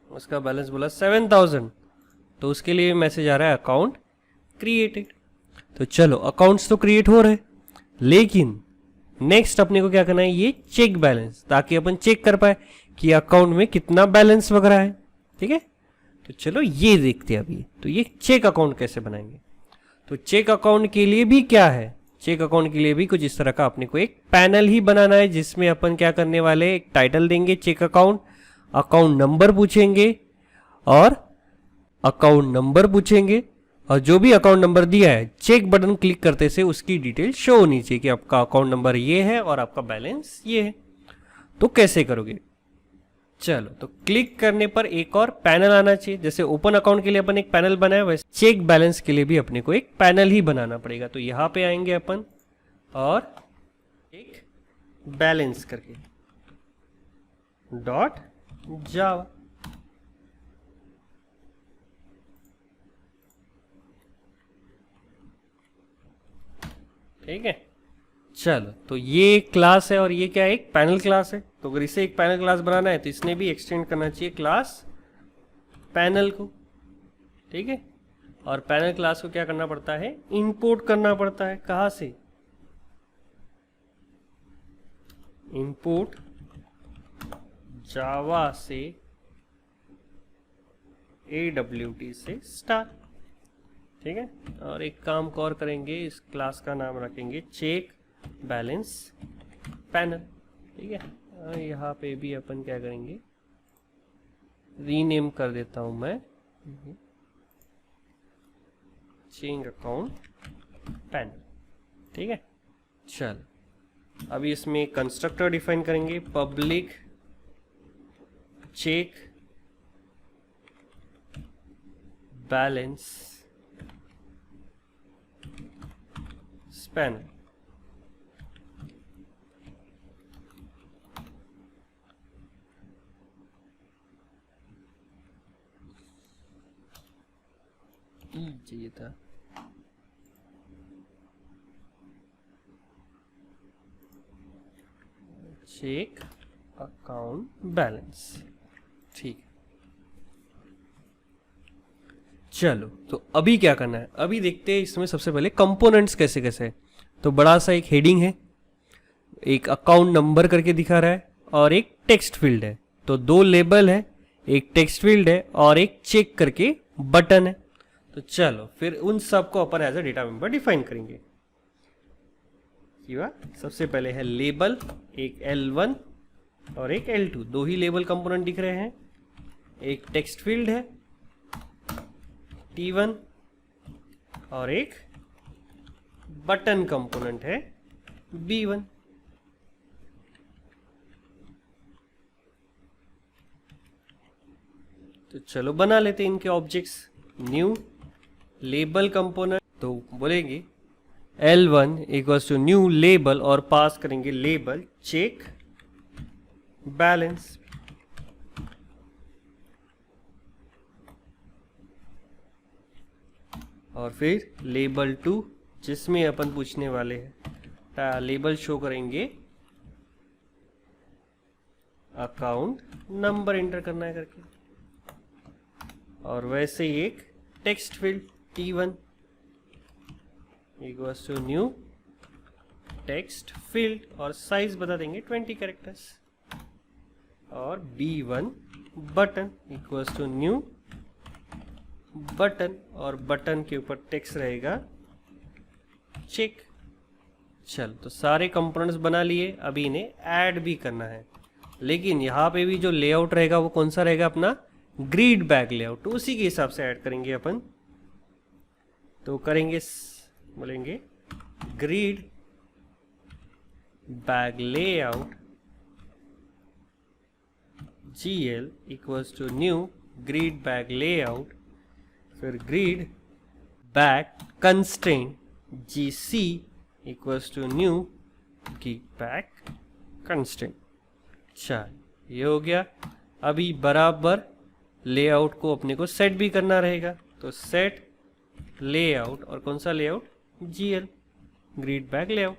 उसका बैलेंस बोला 7000, तो उसके लिए मैसेज आ रहा है अकाउंट क्रिएटेड। तो चलो अकाउंट्स तो क्रिएट हो रहे, लेकिन नेक्स्ट अपने को क्या करना है, ये चेक बैलेंस, ताकि अपन चेक कर पाए कि अकाउंट में कितना बैलेंस वगैरह है, ठीक है। तो चलो ये देखते हैं अभी। तो ये चेक अकाउंट कैसे बनाएंगे, तो चेक अकाउंट के लिए भी क्या है, चेक अकाउंट के लिए भी कुछ इस तरह का अपने को एक पैनल ही बनाना है, जिसमें अपन क्या करने वाले, एक टाइटल देंगे चेक अकाउंट, अकाउंट नंबर पूछेंगे और अकाउंट नंबर पूछेंगे, और जो भी अकाउंट नंबर दिया है चेक बटन क्लिक करते से उसकी डिटेल शो होनी चाहिए कि आपका अकाउंट नंबर ये है और आपका बैलेंस ये है। तो कैसे करोगे, चलो, तो क्लिक करने पर एक और पैनल आना चाहिए। जैसे ओपन अकाउंट के लिए अपन एक पैनल बनाया, वैसे चेक बैलेंस के लिए भी अपने को एक पैनल ही बनाना पड़ेगा। तो यहाँ पे आएंगे अपन और एक बैलेंस करके डॉट जावा, ठीक है। चलो, तो ये क्लास है और ये क्या है, एक पैनल क्लास है। तो अगर इसे एक पैनल क्लास बनाना है तो इसने भी एक्सटेंड करना चाहिए क्लास पैनल को, ठीक है। और पैनल क्लास को क्या करना पड़ता है, इंपोर्ट करना पड़ता है। कहाँ से, इंपोर्ट जावा से AWT से स्टार, ठीक है। और एक काम को और करेंगे, इस क्लास का नाम रखेंगे चेक बैलेंस पैनल, ठीक है। और यहाँ पे भी अपन क्या करेंगे, रीनेम कर देता हूं मैं चेक अकाउंट पैनल, ठीक है। चल, अभी इसमें कंस्ट्रक्टर डिफाइन करेंगे, पब्लिक चेक बैलेंस पैनल, चाहिए था। चेक अकाउंट बैलेंस, ठीक। चलो, तो अभी क्या करना है, अभी देखते हैं इसमें सबसे पहले कंपोनेंट्स कैसे कैसे है। तो बड़ा सा एक हेडिंग है, एक अकाउंट नंबर करके दिखा रहा है और एक टेक्स्ट फील्ड है। तो दो लेबल है, एक टेक्स्ट फील्ड है और एक चेक करके बटन है। तो चलो फिर उन सब को अपन as a data member define करेंगे। सबसे पहले है लेबल, एक L1 और एक L2, दो ही लेबल कंपोनेंट दिख रहे हैं। एक टेक्स्ट फील्ड है T1 और एक बटन कंपोनेंट है B1। तो चलो बना लेते हैं इनके ऑब्जेक्ट्स। न्यू लेबल कंपोनेंट, तो बोलेंगे L1 equals to new label और पास करेंगे लेबल चेक बैलेंस। और फिर लेबल 2 जिसमें अपन पूछने वाले हैं, लेबल शो करेंगे अकाउंट नंबर एंटर करना है करके। और वैसे ही एक text field T1 equals to new text field और साइज बता देंगे 20 कैरेक्टर्स। और B1 button equals to new button और बटन के ऊपर टेक्स्ट रहेगा चेक। चल, तो सारे कंपोनेंट्स बना लिए, अभी इन्हें ऐड भी करना है। लेकिन यहाँ पे भी जो लेआउट रहेगा वो कौन सा रहेगा, अपना ग्रिड बैग लेआउट। तो उसी के हिसाब से ऐड करेंगे अपन। तो करेंगे, बोलेंगे grid bag layout GL equals to new grid bag layout, फिर grid bag constraint GC equals to new grid bag constraint. अच्छा, ये हो गया। अभी बराबर लेआउट को अपने को सेट भी करना रहेगा। तो सेट लेआउट, और कौन सा layout, GL grid bag layout.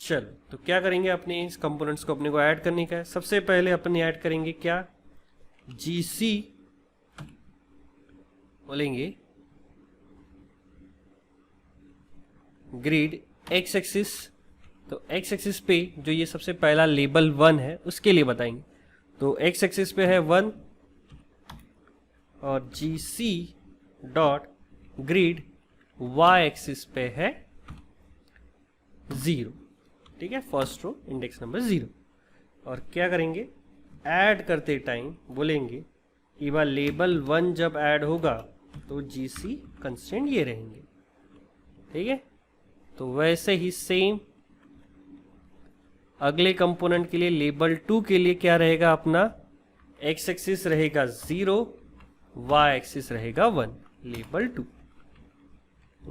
चलो, तो क्या करेंगे, अपने इस कंपोनेंट्स को अपने को ऐड करने का है। सबसे पहले अपन ऐड करेंगे क्या, GC बोलेंगे ग्रिड X एक्सिस। तो X एक्सिस पे जो ये सबसे पहला लेबल 1 है उसके लिए बताएंगे। तो X एक्सिस पे है 1 और GC dot grid Y axis पे है 0, ठीक है, फर्स्ट रो इंडेक्स नंबर 0। और क्या करेंगे, ऐड करते टाइम बोलेंगे कि वह लेबल 1 जब ऐड होगा तो GC कंस्टेंट ये रहेंगे, ठीक है। तो वैसे ही सेम अगले कंपोनेंट के लिए लेबल 2 के लिए क्या रहेगा अपना, एक्स एक्सिस रहेगा 0, वाई एक्सिस रहेगा 1, लेबल 2।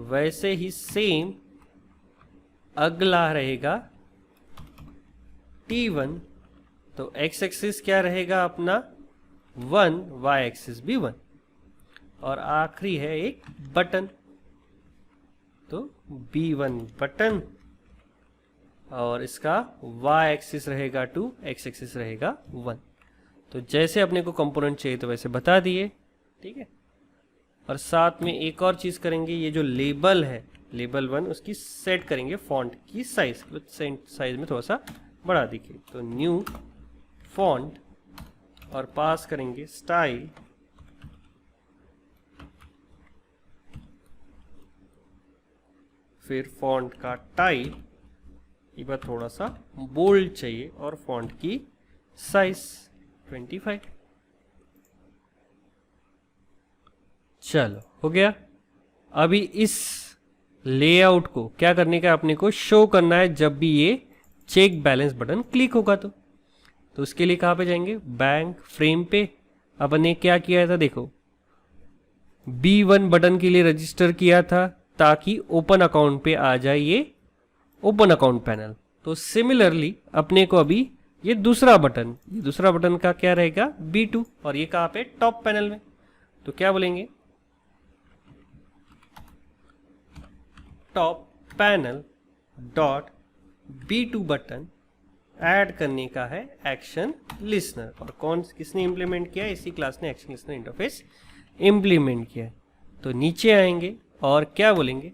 वैसे ही सेम अगला रहेगा T1, तो एक्स एक्सिस क्या रहेगा अपना 1, वाई एक्सिस भी 1, और आखिरी है एक बटन, तो B1 बटन, और इसका y एक्सिस रहेगा 2, x एक्सिस रहेगा 1। तो जैसे अपने को कंपोनेंट चाहिए तो वैसे बता दिए, ठीक है। और साथ में एक और चीज़ करेंगे, ये जो लेबल है लेबल 1, उसकी सेट करेंगे फॉन्ट की साइज, साइज में थोड़ा सा बढ़ा दिखे, तो न्यू फॉन्ट, और पास करेंगे स्टाइल, फिर फॉन्ट का टाइप, ये बार थोड़ा सा बोल्ड चाहिए, और फॉन्ट की साइज 25। चलो हो गया। अभी इस लेआउट को क्या करने का, अपने को शो करना है जब भी ये चेक बैलेंस बटन क्लिक होगा तो उसके लिए कहाँ पे जाएंगे, बैंक फ्रेम पे। अपन ने क्या किया था देखो, B1 बटन के लिए रजिस्टर किया था ताकि ओपन अकाउंट पे आ जाए ये ओपन अकाउंट पैनल। तो सिमिलरली अपने को अभी ये दूसरा बटन का क्या रहेगा, B2, और ये कहाँ पे, टॉप पैनल में। तो क्या बोलेंगे, top panel dot B2 button add करने का है एक्शन लिसनर, और किसने इंप्लीमेंट किया है, इसी क्लास ने एक्शन लिसनर इंटरफेस इंप्लीमेंट किया है। तो नीचे आएंगे और क्या बोलेंगे,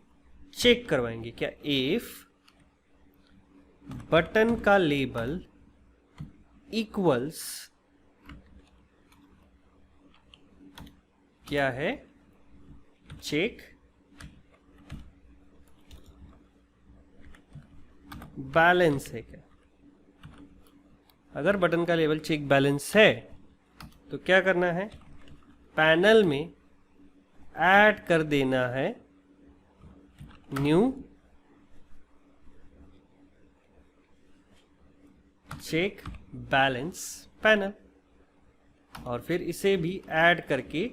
चेक करवाएंगे क्या, इफ बटन का लेबल इक्वल्स क्या है, चेक बैलेंस है क्या। अगर बटन का लेबल चेक बैलेंस है तो क्या करना है, पैनल में ऐड कर देना है न्यू चेक बैलेंस पैनल, और फिर इसे भी ऐड करके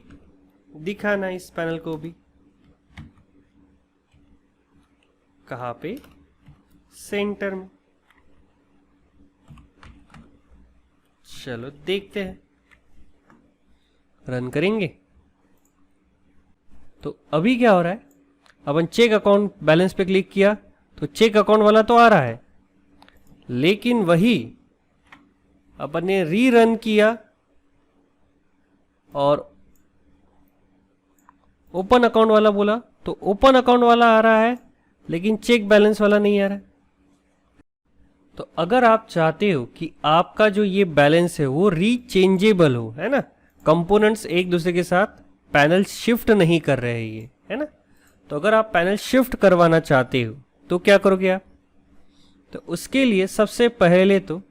दिखाना इस पैनल को भी, कहाँ पे, सेंटर में। चलो देखते हैं, रन करेंगे। तो अभी क्या हो रहा है, अपन चेक अकाउंट बैलेंस पे क्लिक किया तो चेक अकाउंट वाला तो आ रहा है, लेकिन वही अपन ने रीरन किया और ओपन अकाउंट वाला बोला तो ओपन अकाउंट वाला आ रहा है, लेकिन चेक बैलेंस वाला नहीं आ रहा है। तो अगर आप चाहते हो कि आपका जो ये बैलेंस है वो रीचेंजेबल हो, है ना, कंपोनेंट्स एक दूसरे के साथ पैनल शिफ्ट नहीं कर रहे हैं ये, है ना, तो अगर आप पैनल शिफ्ट करवाना चाहते हो तो क्या करोगे आप, तो उसके लिए सबसे पहले तो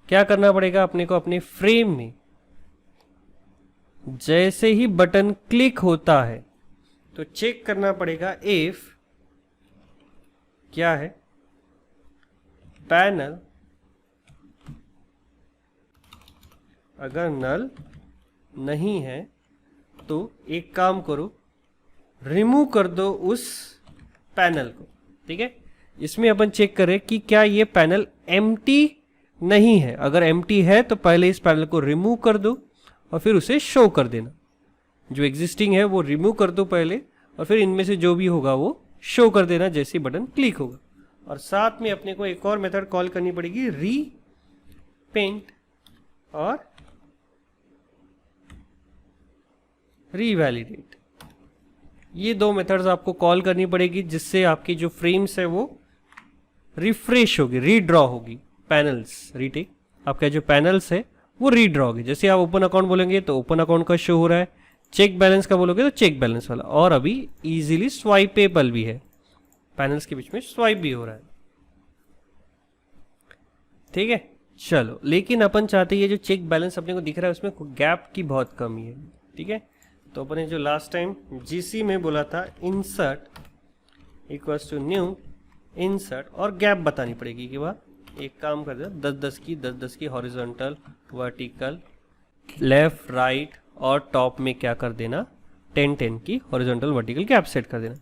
क्या करना पड़ेगा अपने को, अपने फ्रेम में जैसे ही बटन क्लिक होता है तो चेक करना पड़ेगा इफ क्या है, पैनल अगर नल नहीं है तो एक काम करो, रिमूव कर दो उस पैनल को, ठीक है। इसमें अपन चेक करें कि क्या ये पैनल एम्प्टी नहीं है, अगर एम्प्टी है तो पहले इस पैनल को रिमूव कर दो और फिर उसे शो कर देना, जो एग्जिस्टिंग है वो रिमूव कर दो पहले, और फिर इनमें से जो भी होगा वो शो कर देना जैसे बटन क्लिक होगा। और साथ में अपने को एक और मेथड कॉल करनी पड़ेगी, री पेंट और रीवैलिडेट। ये दो मेथड्स आपको कॉल करनी पड़ेगी जिससे आपकी जो फ्रेम्स है वो रिफ्रेश होगी, रीड्रॉ होगी, पैनल्स रीटेक, आपका जो पैनल्स है वो रीड्रॉ होगी। जैसे आप ओपन अकाउंट बोलेंगे तो ओपन अकाउंट का शो हो रहा है, चेक बैलेंस का बोलोगे तो चेक बैलेंस वाला, और अभी इजीली स्वाइपेबल भी है, पैनल्स के बीच में स्वाइप भी हो रहा है, ठीक है। चलो, लेकिन अपन चाहते हैं ये जो चेक बैलेंस अपने को दिख रहा है उसमें गैप की बहुत कमी है, ठीक है। तो अपन ने जो लास्ट टाइम जीसी में बोला था, insert equals to new insert, और गैप बतानी पड़ेगी कि वह एक काम कर दे, 10 10 की हॉरिजॉन्टल, वर्टिकल, लेफ्ट राइट और टॉप में क्या कर देना, 10 10 की हॉरिजॉन्टल वर्टिकल कैप सेट कर देना।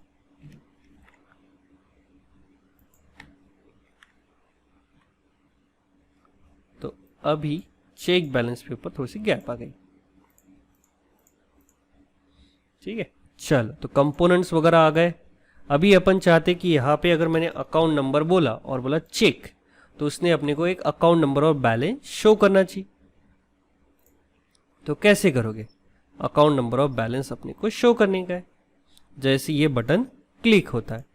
तो अभी चेक बैलेंस पे ऊपर थोड़ी सी गैप आ गई। ठीक है, चलो तो कंपोनेंट्स वगैरह आ गए। अभी अपन चाहते कि यहाँ पे अगर मैंने अकाउंट नंबर बोला और बोला चेक, तो उसने अपने को एक अकाउंट नंबर और बैलेंस शो करना चाहिए। तो कैसे करोगे, अकाउंट नंबर और बैलेंस अपने को शो करने का है। जैसे ये बटन क्लिक होता है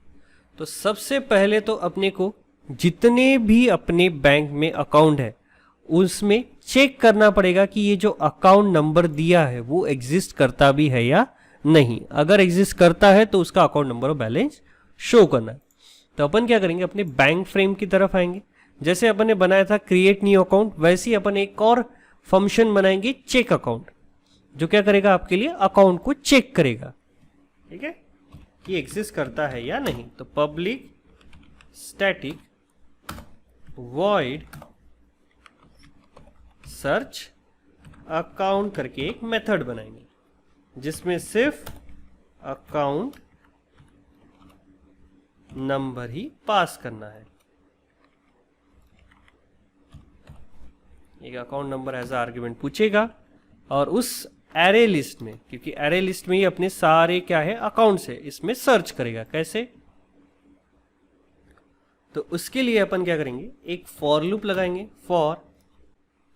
तो सबसे पहले तो अपने को जितने भी अपने बैंक में अकाउंट है उसमें चेक करना पड़ेगा कि ये जो अकाउंट नंबर दिया है वो एग्जिस्ट करता भी है या नहीं। अगर एग्जिस्ट करता है तो उसका अकाउंट नंबर और बैलेंस शो करना है। तो अपन क्या करेंगे, अपने बैंक फ्रेम की तरफ आएंगे। जैसे अपन ने बनाया था क्रिएट न्यू अकाउंट, वैसे ही अपन एक और फंक्शन बनाएंगे चेक अकाउंट, जो क्या करेगा, आपके लिए अकाउंट को चेक करेगा। ठीक है, कि एग्जिस्ट करता है या नहीं। तो public static void search account करके एक मेथड बनाएंगे जिसमें सिर्फ अकाउंट नंबर ही पास करना है। एक अकाउंट नंबर एज आर्ग्यूमेंट पूछेगा और उस एरे लिस्ट में, क्योंकि एरे लिस्ट में ही अपने सारे क्या है अकाउंट्स है, इसमें सर्च करेगा। कैसे, तो उसके लिए अपन क्या करेंगे, एक फॉर लूप लगाएंगे, फॉर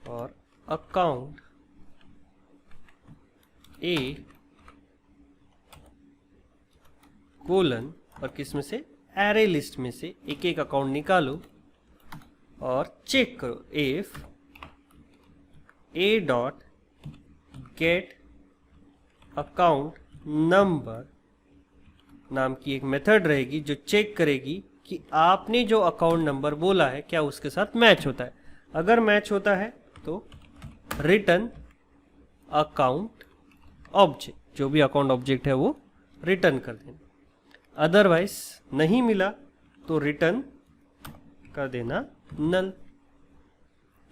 और अकाउंट ए कोलन और किसमें से, एरे लिस्ट में से एक एक अकाउंट निकालो और चेक करो। If A dot get account number नाम की एक मेथड रहेगी जो चेक करेगी कि आपने जो अकाउंट नंबर बोला है क्या उसके साथ मैच होता है। अगर मैच होता है तो रिटर्न अकाउंट ऑब्जेक्ट, जो भी अकाउंट ऑब्जेक्ट है वो रिटर्न कर देना। अदरवाइज नहीं मिला तो रिटर्न कर देना नल।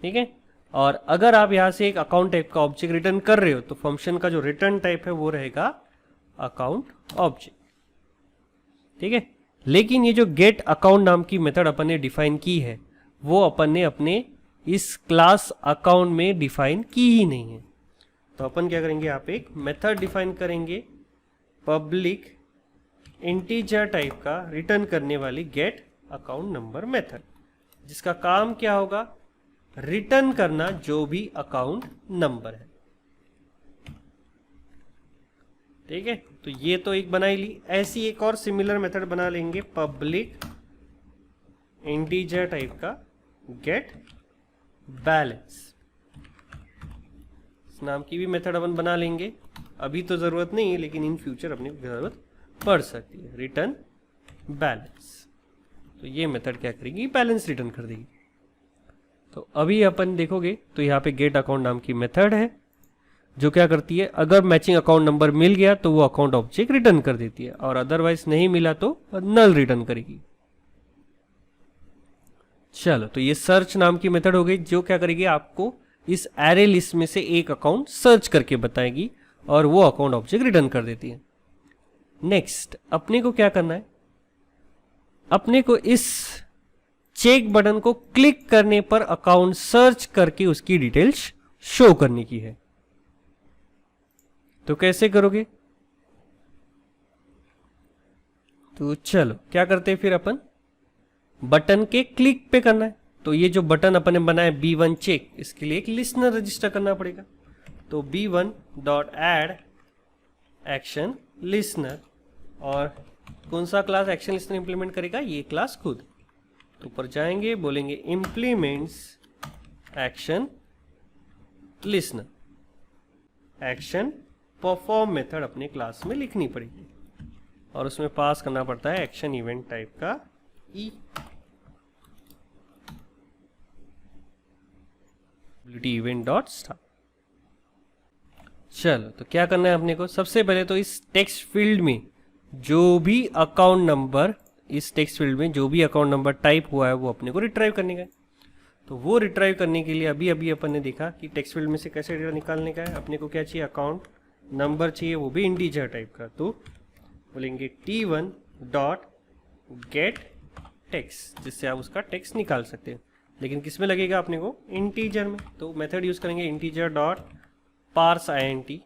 ठीक है, और अगर आप यहां से एक अकाउंट टाइप का ऑब्जेक्ट रिटर्न कर रहे हो तो फंक्शन का जो रिटर्न टाइप है वो रहेगा अकाउंट ऑब्जेक्ट। ठीक है, लेकिन ये जो गेट अकाउंट नाम की मेथड अपन ने डिफाइन की है वो अपन ने अपने इस क्लास अकाउंट में डिफाइन की ही नहीं है। तो अपन क्या करेंगे, यहाँ पे एक मेथड डिफाइन करेंगे पब्लिक इंटीजर टाइप का रिटर्न करने वाली गेट अकाउंट नंबर मेथड, जिसका काम क्या होगा, रिटर्न करना जो भी अकाउंट नंबर है। ठीक है, तो ये तो एक बनाई ली। ऐसी एक और सिमिलर मेथड बना लेंगे पब्लिक इंटीजर टाइप का गेट बैलेंस, इस नाम की भी मेथड अपन बना लेंगे। अभी तो जरूरत नहीं है लेकिन इन फ्यूचर अपनी जरूरत पड़ सकती है। रिटर्न बैलेंस, तो ये मेथड क्या करेगी, बैलेंस रिटर्न कर देगी। तो अभी अपन देखोगे तो यहाँ पे गेट अकाउंट नाम की मेथड है जो क्या करती है, अगर मैचिंग अकाउंट नंबर मिल गया तो वो अकाउंट ऑब्जेक्ट रिटर्न कर देती है और अदरवाइज नहीं मिला तो नल रिटर्न करेगी। चलो, तो ये सर्च नाम की मेथड हो गई जो क्या करेगी, आपको इस एरे लिस्ट में से एक अकाउंट सर्च करके बताएगी और वो अकाउंट ऑब्जेक्ट रिटर्न कर देती है। नेक्स्ट अपने को क्या करना है, अपने को इस चेक बटन को क्लिक करने पर अकाउंट सर्च करके उसकी डिटेल्स शो करने की है। तो कैसे करोगे, तो चलो क्या करते हैं फिर, अपन बटन के क्लिक पे करना है। तो ये जो बटन अपन ने बनाया B1 चेक, इसके लिए एक लिस्नर रजिस्टर करना पड़ेगा। तो B1 dot add action listener, और कौन सा क्लास एक्शन लिस्नर इंप्लीमेंट करेगा, ये क्लास खुद। तो ऊपर जाएंगे, बोलेंगे implements action listener, action perform method अपने क्लास में लिखनी पड़ेगी और उसमें पास करना पड़ता है एक्शन इवेंट टाइप का ई इवेंट डॉट स्टार्ट। चलो, तो क्या करना है अपने को, सबसे पहले तो इस टेक्स्ट फील्ड में जो भी अकाउंट नंबर, इस टेक्स्ट फील्ड में जो भी अकाउंट नंबर टाइप हुआ है वो अपने को रिट्राइव करने का है। तो वो रिट्राइव करने के लिए अभी अभी अपन ने देखा कि टेक्स्ट फील्ड में से कैसे डेटा निकालने का है। अपने को क्या चाहिए, अकाउंट नंबर चाहिए, वो भी इंटीजर टाइप का। तो बोलेंगे T1 डॉट गेट टेक्स्ट, जिससे आप उसका टेक्स्ट निकाल सकते हैं। लेकिन किस में लगेगा अपने को, इंटीजर में। तो मेथड यूज करेंगे इंटीजर डॉट पार्स INT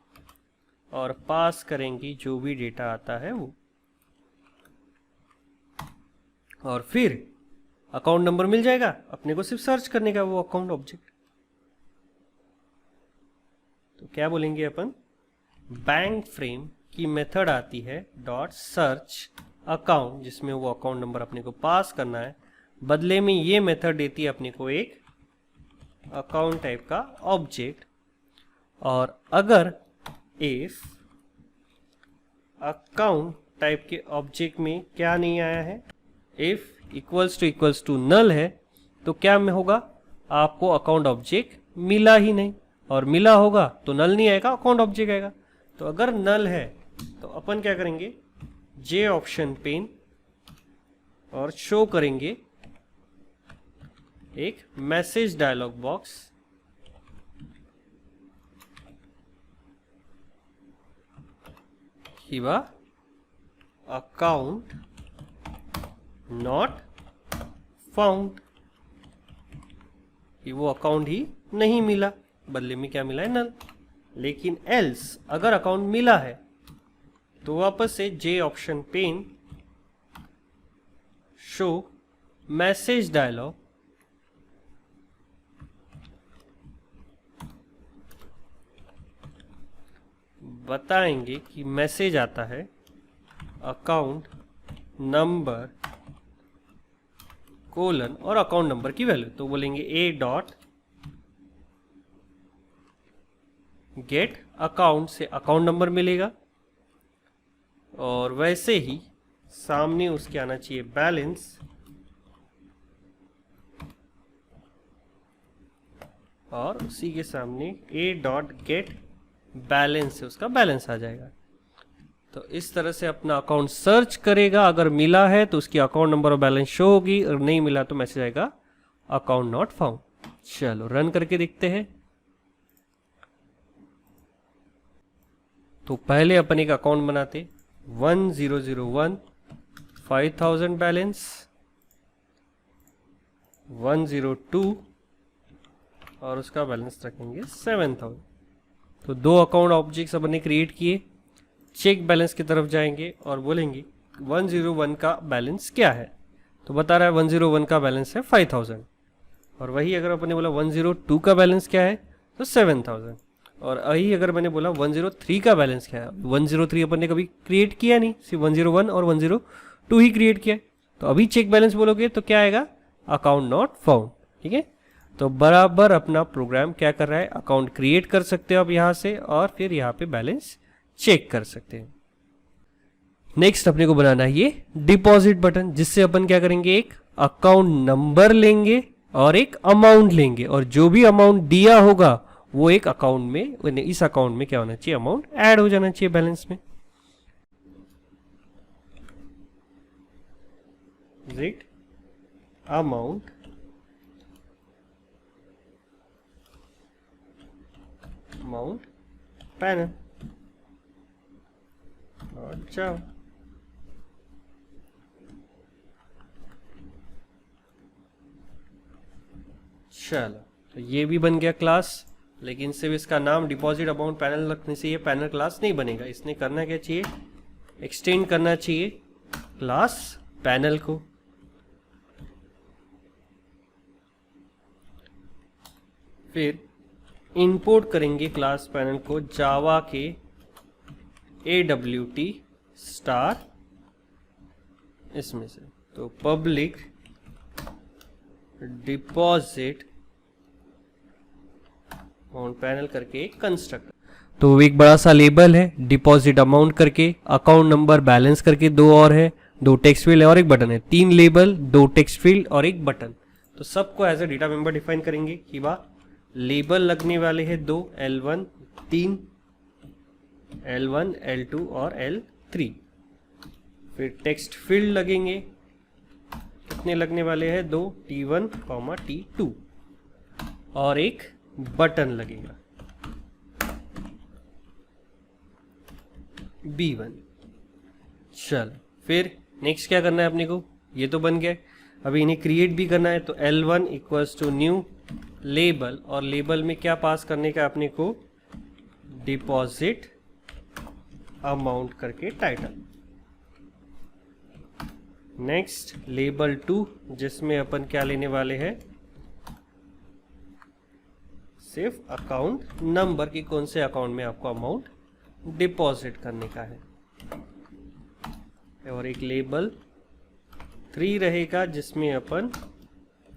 और पास करेंगे जो भी डेटा आता है वो, और फिर अकाउंट नंबर मिल जाएगा। अपने को सिर्फ सर्च करने का वो अकाउंट ऑब्जेक्ट। तो क्या बोलेंगे अपन, बैंक फ्रेम की मेथड आती है डॉट सर्च अकाउंट, जिसमें वो अकाउंट नंबर अपने को पास करना है। बदले में ये मेथड देती है अपने को एक अकाउंट टाइप का ऑब्जेक्ट। और अगर इफ अकाउंट टाइप के ऑब्जेक्ट में क्या नहीं आया है, इफ इक्वल्स टू नल है, तो क्या में होगा, आपको अकाउंट ऑब्जेक्ट मिला ही नहीं, और मिला होगा तो नल नहीं आएगा, अकाउंट ऑब्जेक्ट आएगा। तो अगर नल है तो अपन क्या करेंगे, जे ऑप्शन पेन और शो करेंगे एक मैसेज डायलॉग बॉक्स। हिवा अकाउंट नॉट फाउंड, कि वो अकाउंट ही नहीं मिला, बदले में क्या मिला है, नल। लेकिन एल्स अगर अकाउंट मिला है तो वापस से J option pane show message dialog, बताएंगे कि मैसेज आता है अकाउंट नंबर कोलन और अकाउंट नंबर की वैल्यू। तो बोलेंगे ए डॉट गेट अकाउंट, से अकाउंट नंबर मिलेगा, और वैसे ही सामने उसके आना चाहिए बैलेंस, और उसी के सामने ए डॉट गेट बैलेंस से उसका बैलेंस आ जाएगा। तो इस तरह से अपना अकाउंट सर्च करेगा। अगर मिला है तो उसकी अकाउंट नंबर और बैलेंस शो होगी, और नहीं मिला तो मैसेज आएगा अकाउंट नॉट फाउंड। चलो रन करके देखते हैं। तो पहले अपन एक अकाउंट बनाते, 1001 5000 बैलेंस, 102 और उसका बैलेंस रखेंगे 7000। तो दो अकाउंट ऑब्जेक्ट्स अपन ने क्रिएट किए। चेक बैलेंस की तरफ जाएंगे और बोलेंगे 101 का बैलेंस क्या है, तो बता रहा है 101 का बैलेंस है 5000। और वही अगर अपन ने बोला 102 का बैलेंस क्या है, तो 7000। और वही अगर मैंने बोला 103 का बैलेंस क्या है, 103 अपन ने कभी क्रिएट किया नहीं, सिर्फ 101 और 102 ही क्रिएट किया। तो अभी चेक बैलेंस बोलोगे तो क्या आएगा, अकाउंट नॉट फाउंड। ठीक है, तो बराबर अपना प्रोग्राम क्या कर रहा है, अकाउंट क्रिएट कर सकते हो आप यहाँ से, और फिर यहाँ पे बैलेंस चेक कर सकते हैं। नेक्स्ट अपने को बनाना है ये डिपॉजिट बटन, जिससे अपन क्या करेंगे, एक अकाउंट नंबर लेंगे और एक अमाउंट लेंगे, और जो भी अमाउंट दिया होगा वो एक अकाउंट में, इस अकाउंट में क्या होना चाहिए, अमाउंट ऐड हो जाना चाहिए बैलेंस में। इट अमाउंट पैनल और जाओ। चलो तो ये भी बन गया क्लास, लेकिन सिर्फ इसका नाम डिपॉजिट अमाउंट पैनल रखने से ये पैनल क्लास नहीं बनेगा। इसने करना क्या चाहिए, एक्सटेंड करना चाहिए क्लास पैनल को। फिर इंपोर्ट करेंगे क्लास पैनल को जावा के AWT स्टार इसमें से, तो पब्लिक डिपॉजिट अमाउंट पैनल करके एक कंस्ट्रक्टर। तो एक बड़ा सा लेबल है डिपॉजिट अमाउंट करके, अकाउंट नंबर बैलेंस करके दो और है, दो टेक्स्ट फील्ड है और एक बटन है, तीन लेबल, दो टेक्स्ट फील्ड और एक बटन। तो सबको as a data member define करेंगे कि वाह लेबल लगने वाले हैं दो, L1 3, L1 L2 और L3। फिर टेक्स्ट फील्ड लगेंगे, कितने लगने वाले हैं, दो, T1, T2। और एक बटन लगेगा B1। चल फिर नेक्स्ट क्या करना है अपने को, ये तो बन गया, अभी इन्हें क्रिएट भी करना है। तो L1 equals to new label, और लेबल में क्या पास करने का अपने को, डिपॉजिट अमाउंट करके टाइटल। नेक्स्ट लेबल 2 जिसमें अपन क्या लेने वाले हैं, सिर्फ अकाउंट नंबर की कौन से अकाउंट में आपको अमाउंट डिपॉजिट करने का है। और एक लेबल 3 रहेगा जिसमें अपन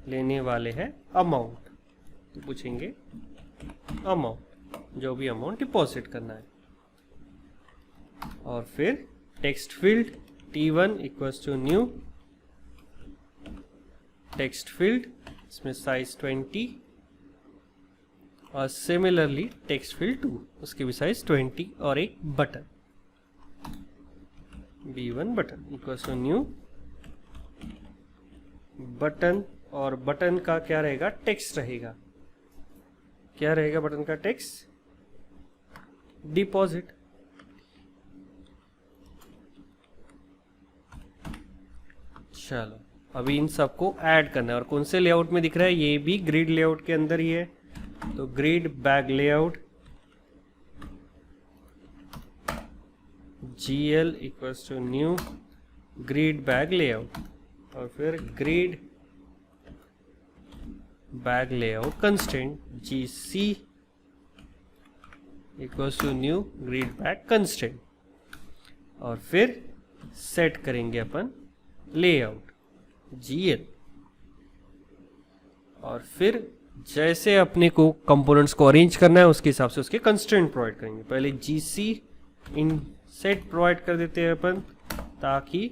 लेने वाले हैं अमाउंट, तो पूछेंगे अमाउंट, जो भी अमाउंट डिपॉजिट करना है। और फिर text field T1 equals to new text field, इसमें साइज 20, और सिमिलरली टेक्स्ट फील्ड 2 उसके भी साइज 20, और एक button B1 button equals to new button, और बटन का क्या रहेगा, टेक्स्ट रहेगा, क्या रहेगा बटन का टेक्स्ट, डिपॉजिट। चलो अभी इन सबको ऐड करना है, और कौन से लेआउट में दिख रहा है, ये भी ग्रिड लेआउट के अंदर ही है। तो grid bag layout GL equals to new grid bag layout, और फिर grid bag layout constraint GC equals to new grid bag constraint, और फिर सेट करेंगे अपन लेआउट GL। और फिर जैसे अपने को कंपोनेंट्स को अरेंज करना है उसके हिसाब से उसके कंस्ट्रेंट प्रोवाइड करेंगे। पहले GC इन सेट प्रोवाइड कर देते हैं अपन, ताकि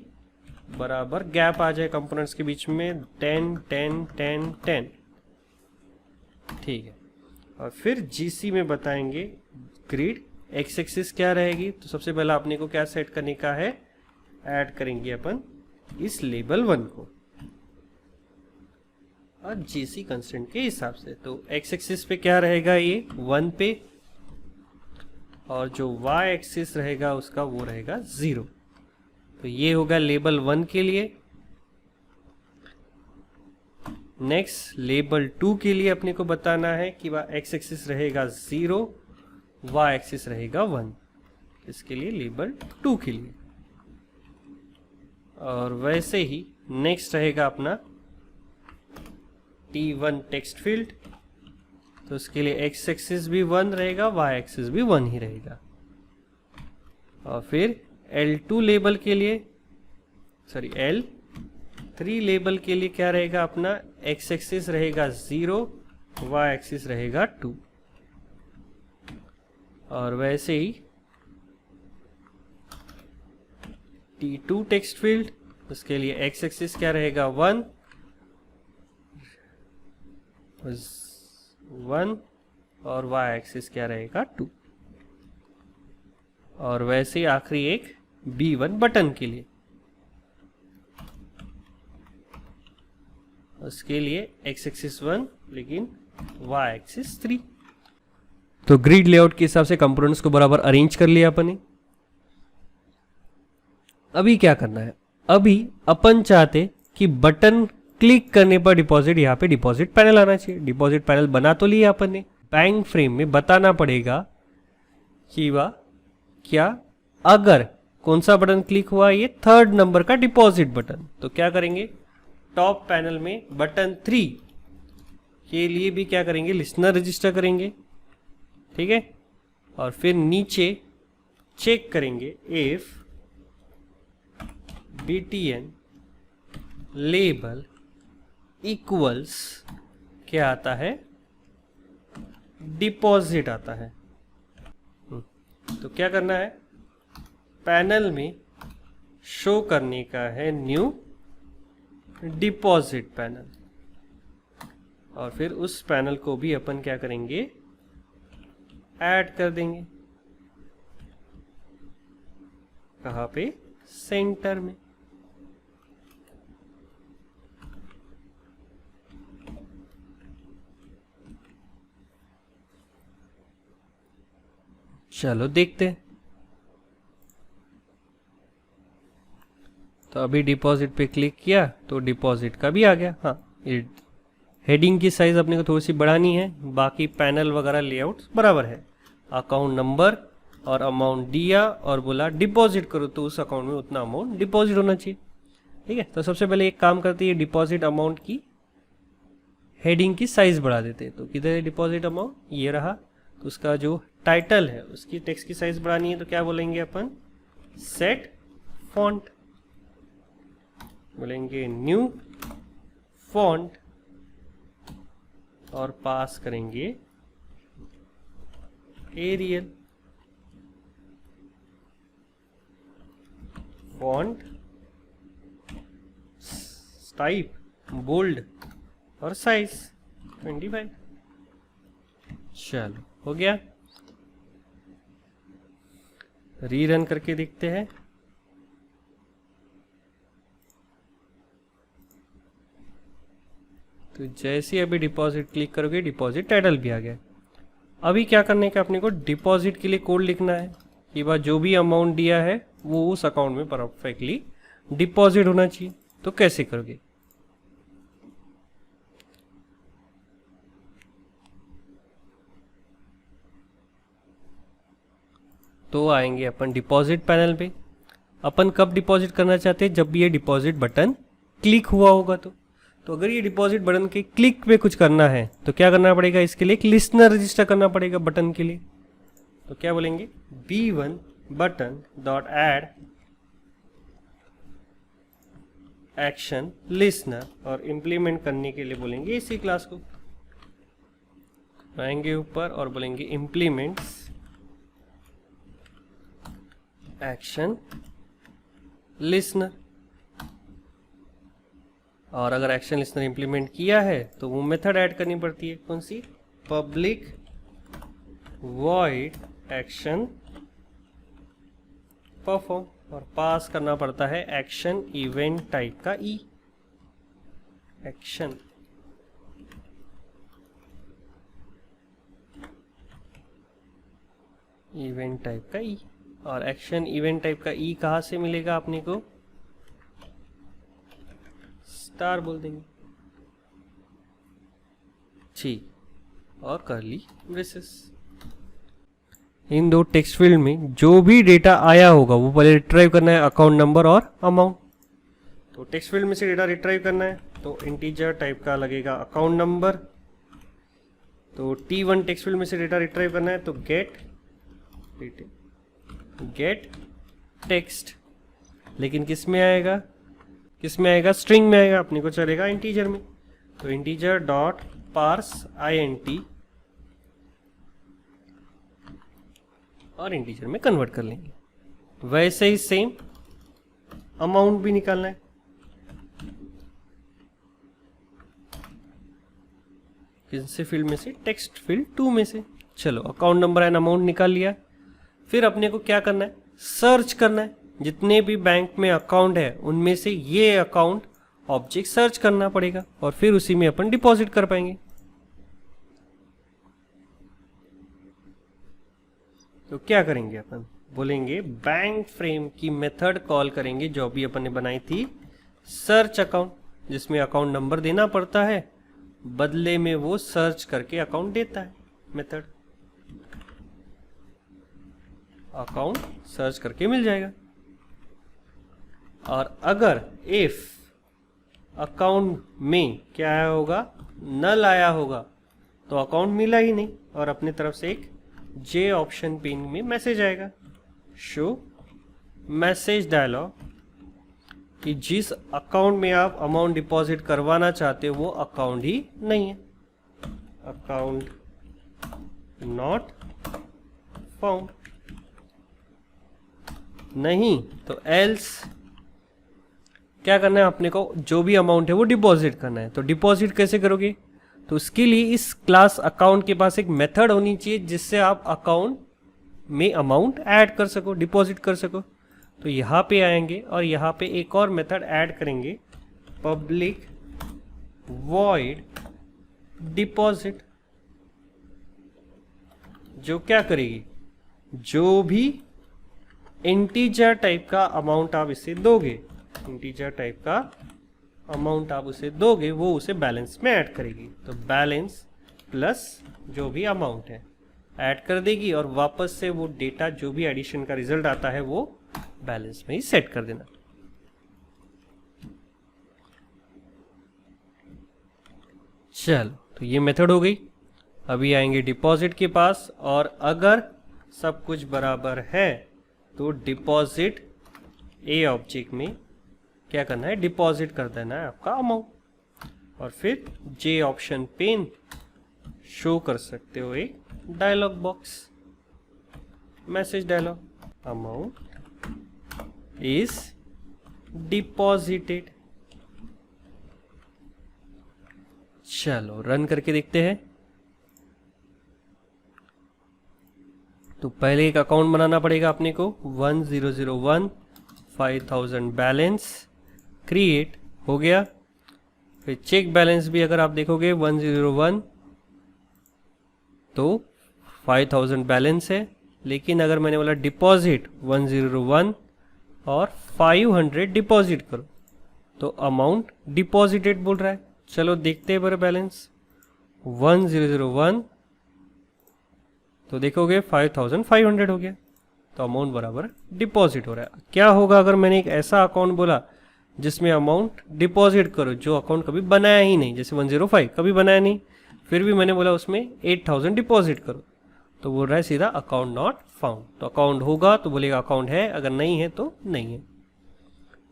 बराबर गैप आ जाए कंपोनेंट्स के बीच में, 10 10 10 10, ठीक है। और फिर GC में बताएंगे ग्रिड एक्स एक्सिस क्या रहेगी। तो सबसे पहला अपने को क्या सेट करने का है, ऐड करेंगे अपन इस लेबल 1 को और GC कंस्टेंट के हिसाब से। तो एक्स एक्सिस पे क्या रहेगा, ये 1 पे, और जो y एक्सिस रहेगा उसका वो रहेगा 0। तो ये होगा लेबल 1 के लिए। नेक्स्ट लेबल 2 के लिए अपने को बताना है कि वह एक्स एक्सिस रहेगा 0, y एक्सिस रहेगा 1, इसके लिए लेबल 2 के लिए। और वैसे ही नेक्स्ट रहेगा अपना T1 टेक्स्ट फील्ड, तो उसके लिए एक्स एक्सिस भी 1 रहेगा, y एक्सिस भी 1 ही रहेगा। और फिर L2 लेबल के लिए, सॉरी L3 लेबल के लिए क्या रहेगा अपना, एक्स एक्सिस रहेगा 0, y एक्सिस रहेगा 2। और वैसे ही T2 टेक्स्ट फील्ड, उसके लिए एक्स एक्सिस क्या रहेगा 1 और y एक्सिस क्या रहेगा 2। और वैसे ही आखिरी एक B1 बटन के लिए, उसके लिए एक्स एक्सिस 1 लेकिन y एक्सिस 3। तो ग्रिड लेआउट के हिसाब से कंपोनेंट्स को बराबर अरेंज कर लिया अपन ने। अभी क्या करना है, अभी अपन चाहते कि बटन क्लिक करने पर डिपॉजिट, यहाँ पे डिपॉजिट पैनल आना चाहिए। डिपॉजिट पैनल बना तो लिया अपन ने, बैंक फ्रेम में बताना पड़ेगा कि वह क्या, अगर कौन सा बटन क्लिक हुआ, ये 3rd नंबर का डिपॉजिट बटन। तो क्या करेंगे, टॉप पैनल में बटन 3 के लिए भी क्या करेंगे, लिसनर रजिस्टर करेंगे, ठीक है। और फिर नीचे चेक करेंगे इफ BTN लेबल इक्वल्स क्या आता है, डिपॉजिट आता है। तो क्या करना है, पैनल में शो करने का है न्यू डिपॉजिट पैनल, और फिर उस पैनल को भी अपन क्या करेंगे, ऐड कर देंगे। कहाँ पे, सेंटर में। चलो देखते हैं। तो अभी डिपॉजिट पे क्लिक किया तो डिपॉजिट का भी आ गया। हाँ, हेडिंग की साइज अपने को थोड़ी सी बढ़ानी है, बाकी पैनल वगैरह लेआउट बराबर है। अकाउंट नंबर और अमाउंट दिया और बोला डिपॉजिट करो, तो उस अकाउंट में उतना अमाउंट डिपॉजिट होना चाहिए। ठीक है, तो सबसे पहले एक काम करते हैं, डिपॉजिट अमाउंट की हेडिंग की साइज बढ़ा देते हैं। तो किधर है डिपॉजिट अमाउंट, ये रहा। तो उसका जो टाइटल है उसकी टेक्स्ट की साइज बढ़ानी है, तो क्या बोलेंगे अपन, सेट फॉन्ट, बोलेंगे न्यू फॉन्ट और पास करेंगे एरियल। फॉन्ट टाइप बोल्ड और साइज 25। चलो हो गया, रीरन करके देखते हैं। तो जैसे अभी डिपॉजिट क्लिक करोगे डिपॉजिट टाइटल भी आ गया। अभी क्या करने का, अपने को डिपॉजिट के लिए कोड लिखना है कि बात जो भी अमाउंट दिया है वो उस अकाउंट में परफेक्टली डिपॉजिट होना चाहिए। तो कैसे करोगे, तो आएंगे अपन डिपॉजिट पैनल पे। अपन कब डिपॉजिट करना चाहते हैं, जब भी ये डिपॉजिट बटन क्लिक हुआ होगा। तो अगर ये डिपॉजिट बटन के क्लिक पे कुछ करना है तो क्या करना पड़ेगा, इसके लिए एक लिस्नर रजिस्टर करना पड़ेगा बटन के लिए। तो क्या बोलेंगे, b1 button dot add action listener, और इम्प्लीमेंट करने के लिए बोलेंगे इसी क्लास को। आएंगे ऊपर और बोलेंगे इम्प्लीमेंट्स एक्शन लिस्नर, और अगर एक्शन लिस्नर इंप्लीमेंट किया है तो वो मेथड ऐड करनी पड़ती है। कौन सी, पब्लिक वॉइड एक्शन परफॉर्म, और पास करना पड़ता है एक्शन इवेंट टाइप का ई, एक्शन इवेंट टाइप का ई। और एक्शन इवेंट टाइप का ई कहाँ से मिलेगा अपने को, स्टार बोल देंगे, ठीक, और करली ब्रेसेस। इन दो टेक्स्ट फील्ड में जो भी डेटा आया होगा वो पहले रिट्राइव करना है, अकाउंट नंबर और अमाउंट। तो टेक्स्ट फील्ड में से डेटा रिट्राइव करना है तो इंटीजर टाइप का लगेगा अकाउंट नंबर। तो T1 टेक्स्ट फील्ड में से डेटा रिट्राइव करना है तो गेट टेक्स्ट, लेकिन किस में आएगा, स्ट्रिंग में आएगा, अपने को चलेगा इंटीजर में। तो इंटीजर डॉट पार्स INT और इंटीजर में कन्वर्ट कर लेंगे। वैसे ही सेम अमाउंट भी निकालना है। किन से फील्ड में से, टेक्स्ट फील्ड 2 में से। चलो अकाउंट नंबर एंड अमाउंट निकाल लिया। फिर अपने को क्या करना है, सर्च करना है, जितने भी बैंक में अकाउंट है उनमें से ये अकाउंट ऑब्जेक्ट सर्च करना पड़ेगा और फिर उसी में अपन डिपॉजिट कर पाएंगे। तो क्या करेंगे अपन, बोलेंगे बैंक फ्रेम की मेथड कॉल करेंगे जो अभी अपन ने बनाई थी, सर्च अकाउंट, जिसमें अकाउंट नंबर देना पड़ता है, बदले में वो सर्च करके अकाउंट देता है। मेथड अकाउंट सर्च करके मिल जाएगा। और अगर इफ अकाउंट में क्या आया होगा, नल आया होगा, तो अकाउंट मिला ही नहीं और अपने तरफ से एक जे ऑप्शन पिन में मैसेज आएगा, शो मैसेज डायलॉग, कि जिस अकाउंट में आप अमाउंट डिपॉजिट करवाना चाहते हो वो अकाउंट ही नहीं है, अकाउंट नॉट फाउंड। नहीं तो एल्स क्या करना है, अपने को जो भी अमाउंट है वो डिपॉजिट करना है। तो डिपॉजिट कैसे करोगे, तो उसके लिए इस क्लास अकाउंट के पास एक मेथड होनी चाहिए जिससे आप अकाउंट में अमाउंट ऐड कर सको, डिपॉजिट कर सको। तो यहाँ पे आएंगे और यहाँ पे एक और मेथड ऐड करेंगे, पब्लिक वॉइड डिपॉजिट, जो क्या करेगी, जो भी इंटीजर टाइप का अमाउंट आप इसे दोगे, इंटीजर टाइप का अमाउंट आप उसे दोगे, वो उसे बैलेंस में ऐड करेगी। तो बैलेंस प्लस जो भी अमाउंट है ऐड कर देगी और वापस से वो डेटा जो भी एडिशन का रिजल्ट आता है वो बैलेंस में ही सेट कर देना। चलो, तो ये मेथड हो गई। अभी आएंगे डिपॉजिट के पास, और अगर सब कुछ बराबर है तो डिपॉजिट ए ऑब्जेक्ट में क्या करना है, डिपॉजिट कर देना है आपका अमाउंट, और फिर जे ऑप्शन पेन शो कर सकते हो एक dialog box, message dialog, amount is deposited. चलो रन करके देखते हैं। तो पहले एक अकाउंट बनाना पड़ेगा अपने को, 1001 5000 बैलेंस क्रिएट हो गया। फिर चेक बैलेंस भी अगर आप देखोगे 101 तो 5000 बैलेंस है, लेकिन अगर मैंने बोला डिपॉजिट 101 और 500 डिपॉजिट करो तो अमाउंट डिपॉजिटेड बोल रहा है। चलो देखते हैं पर बैलेंस 1001 तो देखोगे 5500 हो गया, तो अमाउंट बराबर डिपॉजिट हो रहा है। क्या होगा अगर मैंने एक ऐसा अकाउंट बोला जिसमें अमाउंट डिपॉजिट करो, जो अकाउंट कभी बनाया ही नहीं, जैसे 105 कभी बनाया नहीं, फिर भी मैंने बोला उसमें 8000 डिपॉजिट करो, तो बोल रहा है सीधा अकाउंट नॉट फाउंड। तो अकाउंट होगा तो बोलेगा अकाउंट है, अगर नहीं है तो नहीं है।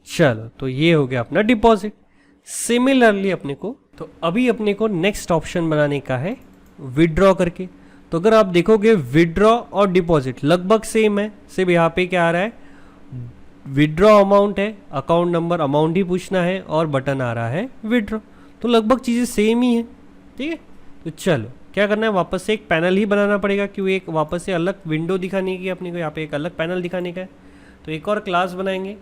चलो, तो ये हो गया अपना डिपॉजिट। सिमिलरली अपने को, तो अभी अपने को नेक्स्ट ऑप्शन बनाने का है विड्रॉ करके। तो अगर आप देखोगे विड्रॉ और डिपॉजिट लगभग सेम है, सिर्फ यहाँ पे क्या आ रहा है, विड्रॉ अमाउंट है, अकाउंट नंबर अमाउंट ही पूछना है, और बटन आ रहा है विड्रॉ। तो लगभग चीज़ें सेम ही है, ठीक है। तो चलो क्या करना है, वापस से एक पैनल ही बनाना पड़ेगा, क्योंकि एक वापस से अलग विंडो दिखाने की अपने को, यहाँ पे एक अलग पैनल दिखाने का है। तो एक और क्लास बनाएंगे,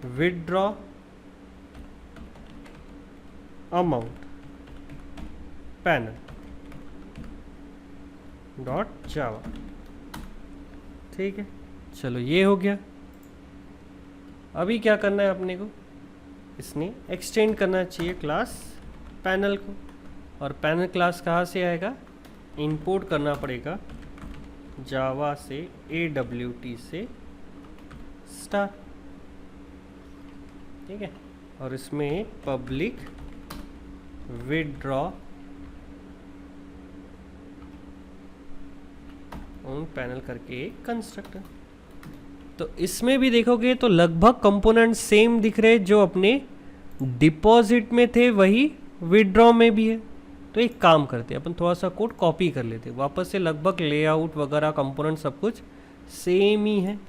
विड्रॉ अमाउंट पैनल डॉट जावा, ठीक है। चलो ये हो गया। अभी क्या करना है अपने को, इसने एक्सटेंड करना चाहिए क्लास पैनल को, और पैनल क्लास कहाँ से आएगा, इंपोर्ट करना पड़ेगा जावा से, AWT से स्टार, ठीक है। और इसमें पब्लिक विड्रॉ ऑन पैनल करके एक कंस्ट्रक्टर। तो इसमें भी देखोगे तो लगभग कंपोनेंट सेम दिख रहे, जो अपने डिपॉजिट में थे वही विड्रॉ में भी है। तो एक काम करते हैं, अपन थोड़ा सा कोड कॉपी कर लेते हैं वापस से, लगभग लेआउट वगैरह कंपोनेंट सब कुछ सेम ही है।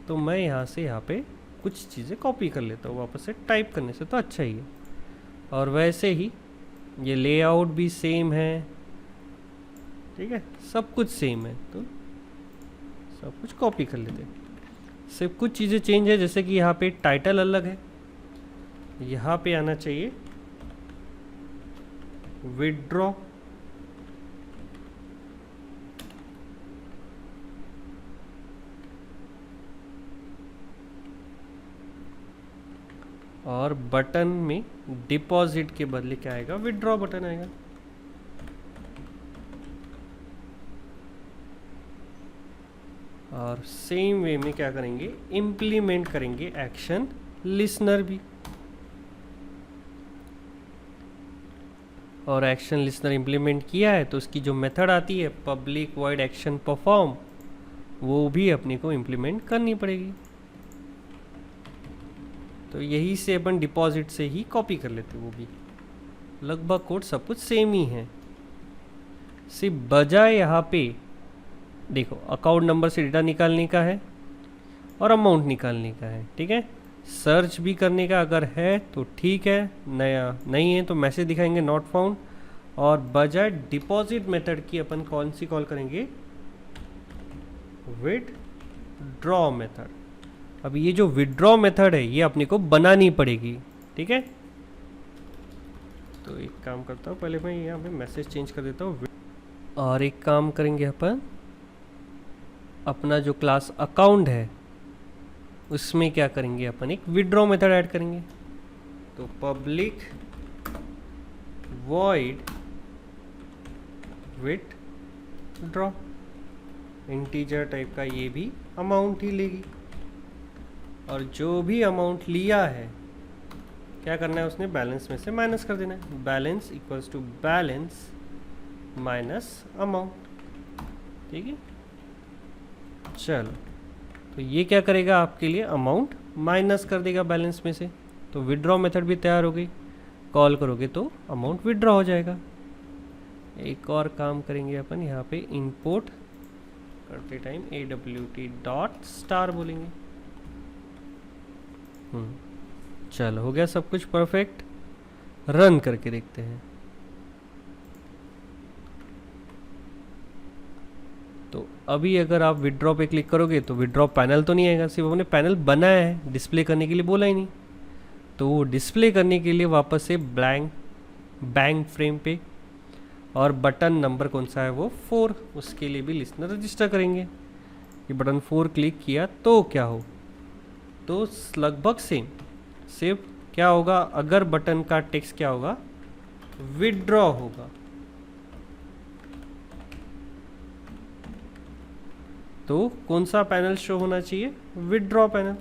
तो मैं यहाँ से यहाँ पे कुछ चीज़ें कॉपी कर लेता हूँ, वापस से टाइप करने से तो अच्छा ही है। और वैसे ही ये लेआउट भी सेम है, ठीक है, सब कुछ सेम है, तो सब कुछ कॉपी कर लेते हैं। सिर्फ कुछ चीज़ें चेंज है, जैसे कि यहाँ पे टाइटल अलग है, यहाँ पे आना चाहिए विड्रॉ, और बटन में डिपॉजिट के बदले क्या आएगा, विड्रॉ बटन आएगा। और सेम वे में क्या करेंगे, इम्प्लीमेंट करेंगे एक्शन लिसनर भी, और एक्शन लिसनर इम्प्लीमेंट किया है तो उसकी जो मेथड आती है पब्लिक वॉइड एक्शन परफॉर्म, वो भी अपने को इम्प्लीमेंट करनी पड़ेगी। तो यही से अपन डिपॉजिट से ही कॉपी कर लेते, वो भी लगभग कोड सब कुछ सेम ही है। सिर्फ बजाय यहाँ पे देखो अकाउंट नंबर से डेटा निकालने का है और अमाउंट निकालने का है, ठीक है। सर्च भी करने का अगर है तो ठीक है, नया नहीं है तो मैसेज दिखाएंगे नॉट फाउंड। और बजाय डिपॉजिट मेथड की अपन कौन सी कॉल करेंगे, विड्रॉ मेथड। अब ये जो विड्रॉ मेथड है ये अपने को बनानी पड़ेगी, ठीक है। तो एक काम करता हूँ, पहले मैं यहाँ पे मैसेज चेंज कर देता हूँ, और एक काम करेंगे अपन अपना जो क्लास अकाउंट है उसमें क्या करेंगे, अपन एक विड्रॉ मेथड ऐड करेंगे। तो public void withdraw, integer type का ये भी अमाउंट ही लेगी, और जो भी अमाउंट लिया है क्या करना है, उसने बैलेंस में से माइनस कर देना है। Balance equals to balance minus amount. ठीक है, चलो तो ये क्या करेगा, आपके लिए अमाउंट माइनस कर देगा बैलेंस में से। तो विड्रॉ मेथड भी तैयार हो गई, कॉल करोगे तो अमाउंट विड्रॉ हो जाएगा। एक और काम करेंगे अपन, यहाँ पे इंपोर्ट करते टाइम awt.star बोलेंगे। चलो हो गया सब कुछ परफेक्ट। रन करके देखते हैं। तो अभी अगर आप विड्रॉ पे क्लिक करोगे तो विड्रॉ पैनल तो नहीं आएगा, सिर्फ हमने पैनल बनाया है, डिस्प्ले करने के लिए बोला ही नहीं। तो वो डिस्प्ले करने के लिए वापस से बैंक फ्रेम पे, और बटन नंबर कौन सा है वो 4, उसके लिए भी लिस्नर रजिस्टर करेंगे। ये बटन 4 क्लिक किया तो क्या हो, तो लगभग सेम, सिर्फ क्या होगा, अगर बटन का टेक्स्ट क्या होगा, विड्रॉ होगा। तो कौन सा पैनल शो होना चाहिए, विड्रॉ पैनल।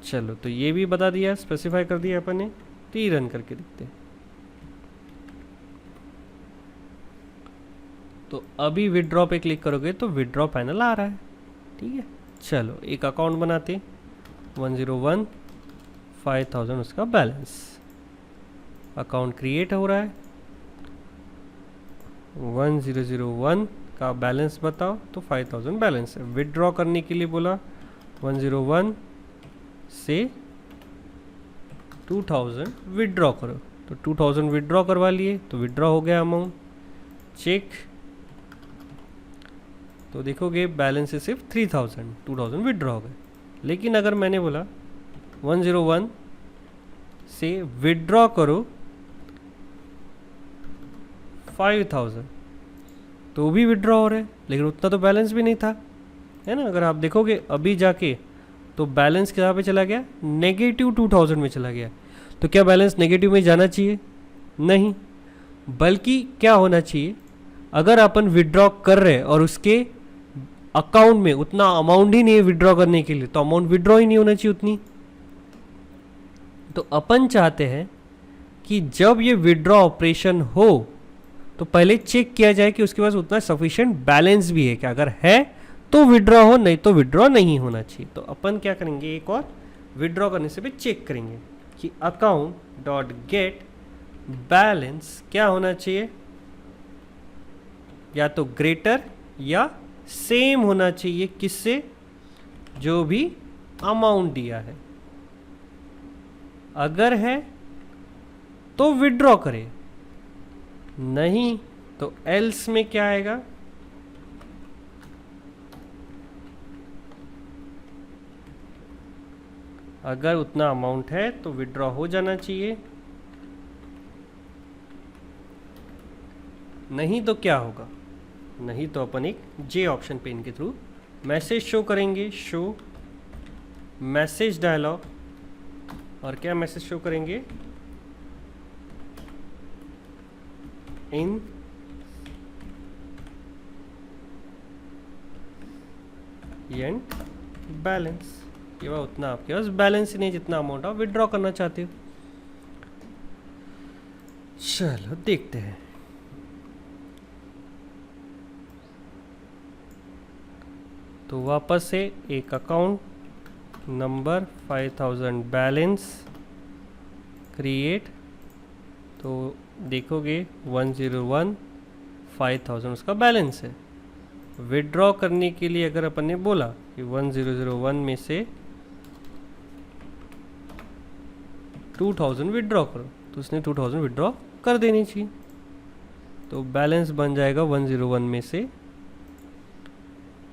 चलो तो ये भी बता दिया, स्पेसिफाई कर दिया अपन ने। तो ये रन करके देखते हैं। तो अभी विड्रॉ पे क्लिक करोगे तो विड्रॉ पैनल आ रहा है। ठीक है, चलो एक अकाउंट बनाते, 101 5000 उसका बैलेंस। अकाउंट क्रिएट हो रहा है, 1001 का बैलेंस बताओ, तो 5000 बैलेंस है। विड्रॉ करने के लिए बोला 101 से 2000 विड्रॉ करो, तो 2000 विड्रॉ करवा लिए, तो विड्रॉ हो गया अमाउंट। चेक, तो देखोगे बैलेंस है सिर्फ 3000, 2000 विड्रॉ हो गए। लेकिन अगर मैंने बोला 101 से विड्रॉ करो 5000, तो भी विड्रॉ हो रहे हैं, लेकिन उतना तो बैलेंस भी नहीं था, है ना। अगर आप देखोगे अभी जाके तो बैलेंस कहाँ पे चला गया, नेगेटिव 2000 में चला गया। तो क्या बैलेंस नेगेटिव में जाना चाहिए, नहीं, बल्कि क्या होना चाहिए, अगर अपन विड्रॉ कर रहे हैं और उसके अकाउंट में उतना अमाउंट ही नहीं है विड्रॉ करने के लिए, तो अमाउंट विड्रॉ ही नहीं होना चाहिए उतनी। तो अपन चाहते हैं कि जब ये विड्रॉ ऑपरेशन हो तो पहले चेक किया जाए कि उसके पास उतना सफिशिएंट बैलेंस भी है क्या, अगर है तो विड्रॉ हो, नहीं तो विड्रॉ नहीं होना चाहिए। तो अपन क्या करेंगे, एक और विड्रॉ करने से भी चेक करेंगे कि अकाउंट डॉट गेट बैलेंस क्या होना चाहिए, या तो ग्रेटर या सेम होना चाहिए किससे, जो भी अमाउंट दिया है। अगर है तो विड्रॉ करे, नहीं तो एल्स में क्या आएगा, अगर उतना अमाउंट है तो विड्रॉ हो जाना चाहिए, नहीं तो क्या होगा, नहीं तो अपन एक जे ऑप्शन पे इनके थ्रू मैसेज शो करेंगे, शो मैसेज डायलॉग। और क्या मैसेज शो करेंगे, इन एंड बैलेंस, ये वह उतना आपके पास बैलेंस ही नहीं जितना अमाउंट आप विड्रॉ करना चाहते हो। चलो देखते हैं। तो वापस से एक अकाउंट नंबर 5000 बैलेंस क्रिएट, तो देखोगे 101 5000 उसका बैलेंस है। विड्रॉ करने के लिए अगर अपन ने बोला कि 1001 में से 2000 विड्रॉ करो, तो उसने 2000 विड्रॉ कर देनी चाहिए। तो बैलेंस बन जाएगा 101 में से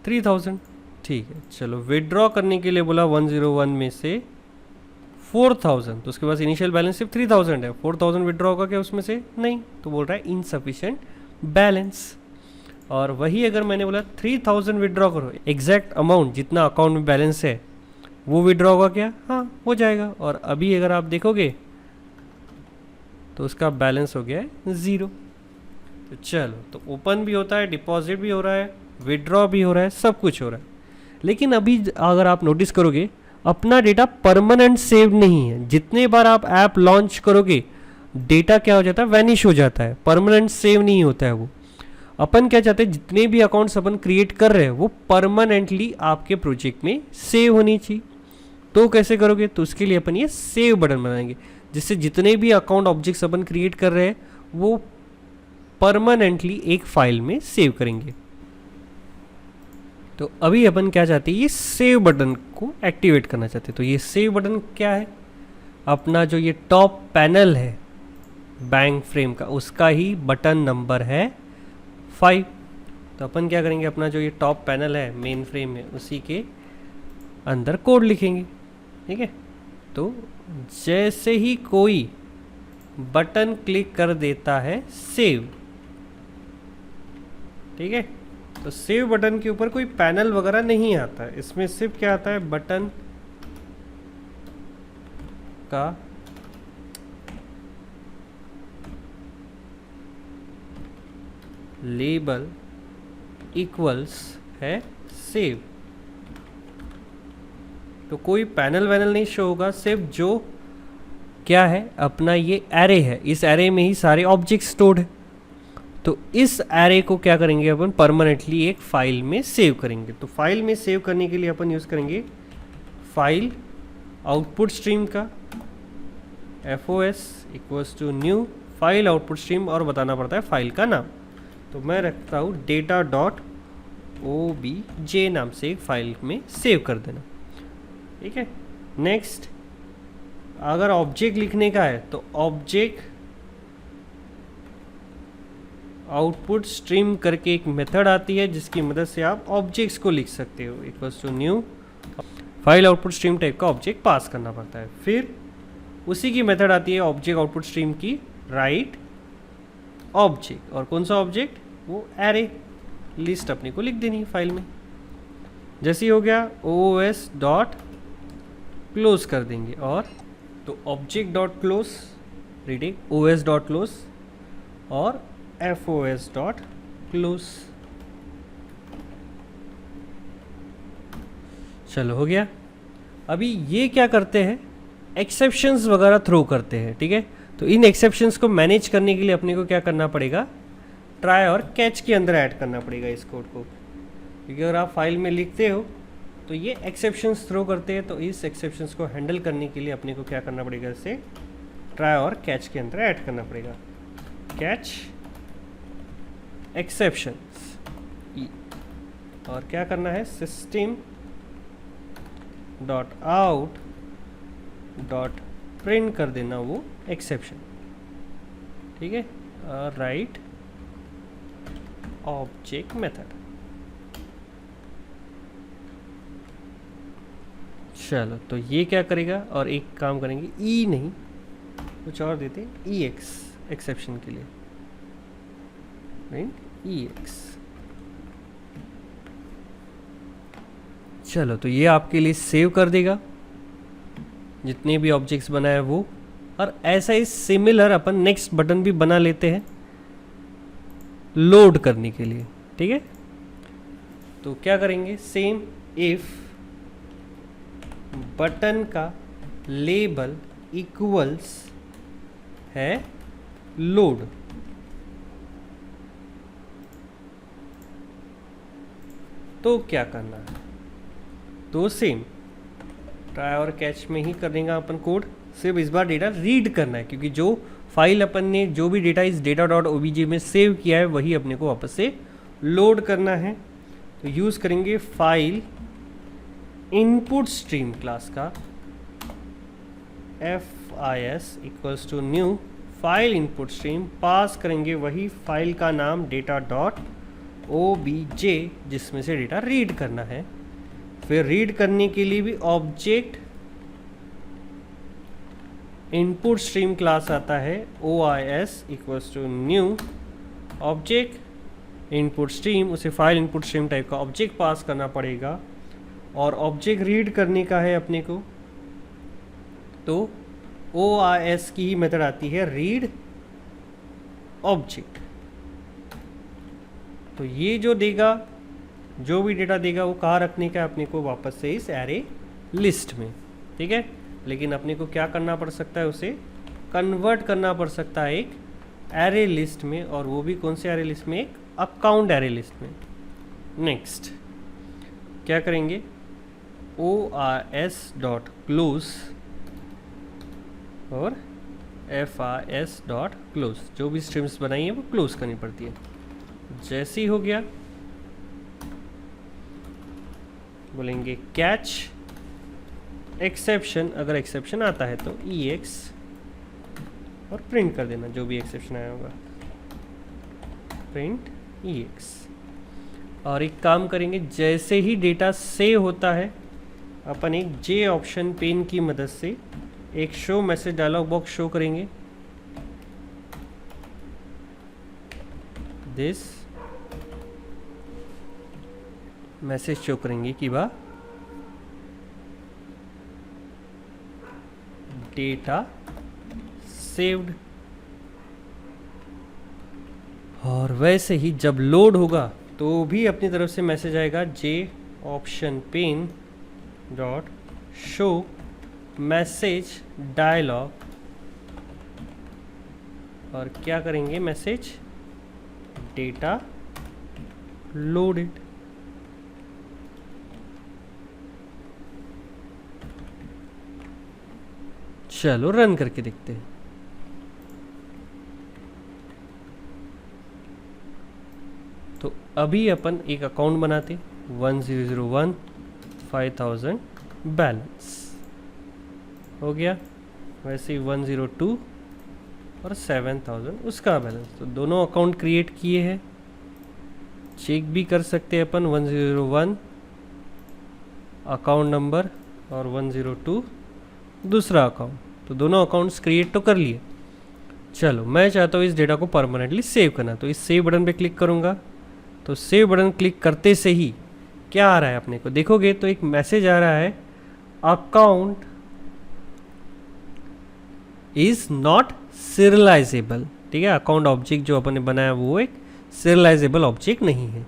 3000। ठीक है, चलो विड्रॉ करने के लिए बोला 101 में से 4000, तो उसके पास इनिशियल बैलेंस सिर्फ 3000 है, 4000 विड्रॉ होगा क्या उसमें से, नहीं, तो बोल रहा है इनसफिशिएंट बैलेंस। और वही अगर मैंने बोला 3000 विड्रॉ करो, एग्जैक्ट अमाउंट जितना अकाउंट में बैलेंस है वो विड्रॉ होगा क्या, हाँ हो जाएगा। और अभी अगर आप देखोगे तो उसका बैलेंस हो गया है 0। तो चलो, तो ओपन भी होता है, डिपॉजिट भी हो रहा है, विड्रॉ भी हो रहा है, सब कुछ हो रहा है। लेकिन अभी अगर आप नोटिस करोगे अपना डेटा परमानेंट सेव नहीं है। जितने बार आप ऐप लॉन्च करोगे डेटा क्या हो जाता है, वैनिश हो जाता है, परमानेंट सेव नहीं होता है वो। अपन क्या चाहते हैं, जितने भी अकाउंट्स अपन क्रिएट कर रहे हैं वो परमानेंटली आपके प्रोजेक्ट में सेव होनी चाहिए। तो कैसे करोगे, तो उसके लिए अपन ये सेव बटन बनाएंगे, जिससे जितने भी अकाउंट ऑब्जेक्ट्स अपन क्रिएट कर रहे हैं वो परमानेंटली एक फाइल में सेव करेंगे। तो अभी अपन क्या चाहते हैं, ये सेव बटन को एक्टिवेट करना चाहते हैं। तो ये सेव बटन क्या है, अपना जो ये टॉप पैनल है बैंक फ्रेम का, उसका ही बटन नंबर है 5। तो अपन क्या करेंगे, अपना जो ये टॉप पैनल है मेन फ्रेम में उसी के अंदर कोड लिखेंगे, ठीक है। तो जैसे ही कोई बटन क्लिक कर देता है सेव, ठीक है, तो सेव बटन के ऊपर कोई पैनल वगैरह नहीं आता है, इसमें सिर्फ क्या आता है, बटन का लेबल इक्वल्स है सेव। तो कोई पैनल वैनल नहीं शो होगा, सिर्फ जो क्या है अपना ये एरे है, इस एरे में ही सारे ऑब्जेक्ट स्टोर्ड है। तो इस एरे को क्या करेंगे अपन, परमानेंटली एक फाइल में सेव करेंगे। तो फाइल में सेव करने के लिए अपन यूज़ करेंगे फाइल आउटपुट स्ट्रीम का FOS equals to new file output stream, और बताना पड़ता है फाइल का नाम। तो मैं रखता हूँ data.obj नाम से एक फाइल में सेव कर देना, ठीक है। नेक्स्ट, अगर ऑब्जेक्ट लिखने का है तो ऑब्जेक्ट आउटपुट स्ट्रीम करके एक मेथड आती है जिसकी मदद से आप ऑब्जेक्ट्स को लिख सकते हो। Equals to new file output stream type का ऑब्जेक्ट पास करना पड़ता है। फिर उसी की मेथड आती है ऑब्जेक्ट आउटपुट स्ट्रीम की राइट ऑब्जेक्ट, और कौन सा ऑब्जेक्ट, वो एरे लिस्ट अपने को लिख देनी है फाइल में। जैसे ही हो गया OOS डॉट क्लोज कर देंगे, और तो object dot close reading OS dot close और FOS डॉट क्लोज। चलो हो गया। अभी ये क्या करते हैं, एक्सेप्शंस वगैरह थ्रो करते हैं, ठीक है। तो इन एक्सेप्शंस को मैनेज करने के लिए अपने को क्या करना पड़ेगा, ट्राई और कैच के अंदर ऐड करना पड़ेगा इस कोड को, क्योंकि अगर आप फाइल में लिखते हो तो ये एक्सेप्शंस थ्रो करते हैं। तो इस एक्सेप्शंस को हैंडल करने के लिए अपने को क्या करना पड़ेगा, इसे ट्राई और कैच के अंदर ऐड करना पड़ेगा। कैच एक्सेप्शंस, और क्या करना है, system dot out dot print कर देना वो एक्सेप्शन, ठीक है। Right object method. चलो, तो ये क्या करेगा, और एक काम करेंगे ई नहीं कुछ और देते हैं, EX एक्सेप्शन के लिए, राइट EX। चलो, तो ये आपके लिए सेव कर देगा जितने भी ऑब्जेक्ट्स बनाए वो। और ऐसा ही सिमिलर अपन नेक्स्ट बटन भी बना लेते हैं लोड करने के लिए, ठीक है। तो क्या करेंगे, सेम इफ बटन का लेबल इक्वल्स है लोड, तो क्या करना है, तो सेम ट्राई और कैच में ही करेंगे अपन कोड। सिर्फ इस बार डेटा रीड करना है, क्योंकि जो फाइल अपन ने जो भी डेटा इस data.obj में सेव किया है वही अपने को वापस से लोड करना है। तो यूज़ करेंगे फाइल इनपुट स्ट्रीम क्लास का FIS equals to new file input stream, pass करेंगे वही फाइल का नाम data.obj जिसमें से डेटा रीड करना है। फिर रीड करने के लिए भी ऑब्जेक्ट इनपुट स्ट्रीम क्लास आता है OIS equals to new object input stream, उसे फाइल इनपुट स्ट्रीम टाइप का ऑब्जेक्ट पास करना पड़ेगा और ऑब्जेक्ट रीड करने का है अपने को, तो ORS की ही मेथड आती है रीड ऑब्जेक्ट। तो ये जो देगा, जो भी डेटा देगा वो कहाँ रखने का है अपने को, वापस से इस एरे लिस्ट में, ठीक है। लेकिन अपने को क्या करना पड़ सकता है, उसे कन्वर्ट करना पड़ सकता है एक एरे लिस्ट में, और वो भी कौन से एरे लिस्ट में, एक अकाउंट एरे लिस्ट में। नेक्स्ट क्या करेंगे, ORS.close और FRS.close, जो भी स्ट्रीम्स बनाई है वो क्लोज करनी पड़ती है। जैसे ही हो गया बोलेंगे कैच एक्सेप्शन, अगर एक्सेप्शन आता है तो EX और प्रिंट कर देना जो भी एक्सेप्शन आया होगा, प्रिंट EX। और एक काम करेंगे, जैसे ही डेटा सेव होता है अपन एक J ऑप्शन पेन की मदद से एक show message dialog box show करेंगे। दिस मैसेज शो करेंगे कि बा डेटा सेव्ड। और वैसे ही जब लोड होगा तो भी अपनी तरफ से मैसेज आएगा J option pen dot show message dialogue, और क्या करेंगे मैसेज डेटा लोडेड। चलो रन करके देखते हैं। तो अभी अपन एक अकाउंट बनाते 1001 5000 बैलेंस हो गया, वैसे ही 102 और 7000 उसका बैलेंस। तो दोनों अकाउंट क्रिएट किए हैं, चेक भी कर सकते हैं अपन 101 अकाउंट नंबर और 102 दूसरा अकाउंट। तो दोनों अकाउंट्स क्रिएट तो कर लिए। चलो मैं चाहता हूँ इस डेटा को परमानेंटली सेव करना, तो इस सेव बटन पे क्लिक करूँगा। तो सेव बटन क्लिक करते से ही क्या आ रहा है अपने को, देखोगे तो एक मैसेज आ रहा है अकाउंट इज नॉट सीरियलाइजेबल, ठीक है। अकाउंट ऑब्जेक्ट जो अपन ने बनाया वो एक सीरियलाइजेबल ऑब्जेक्ट नहीं है।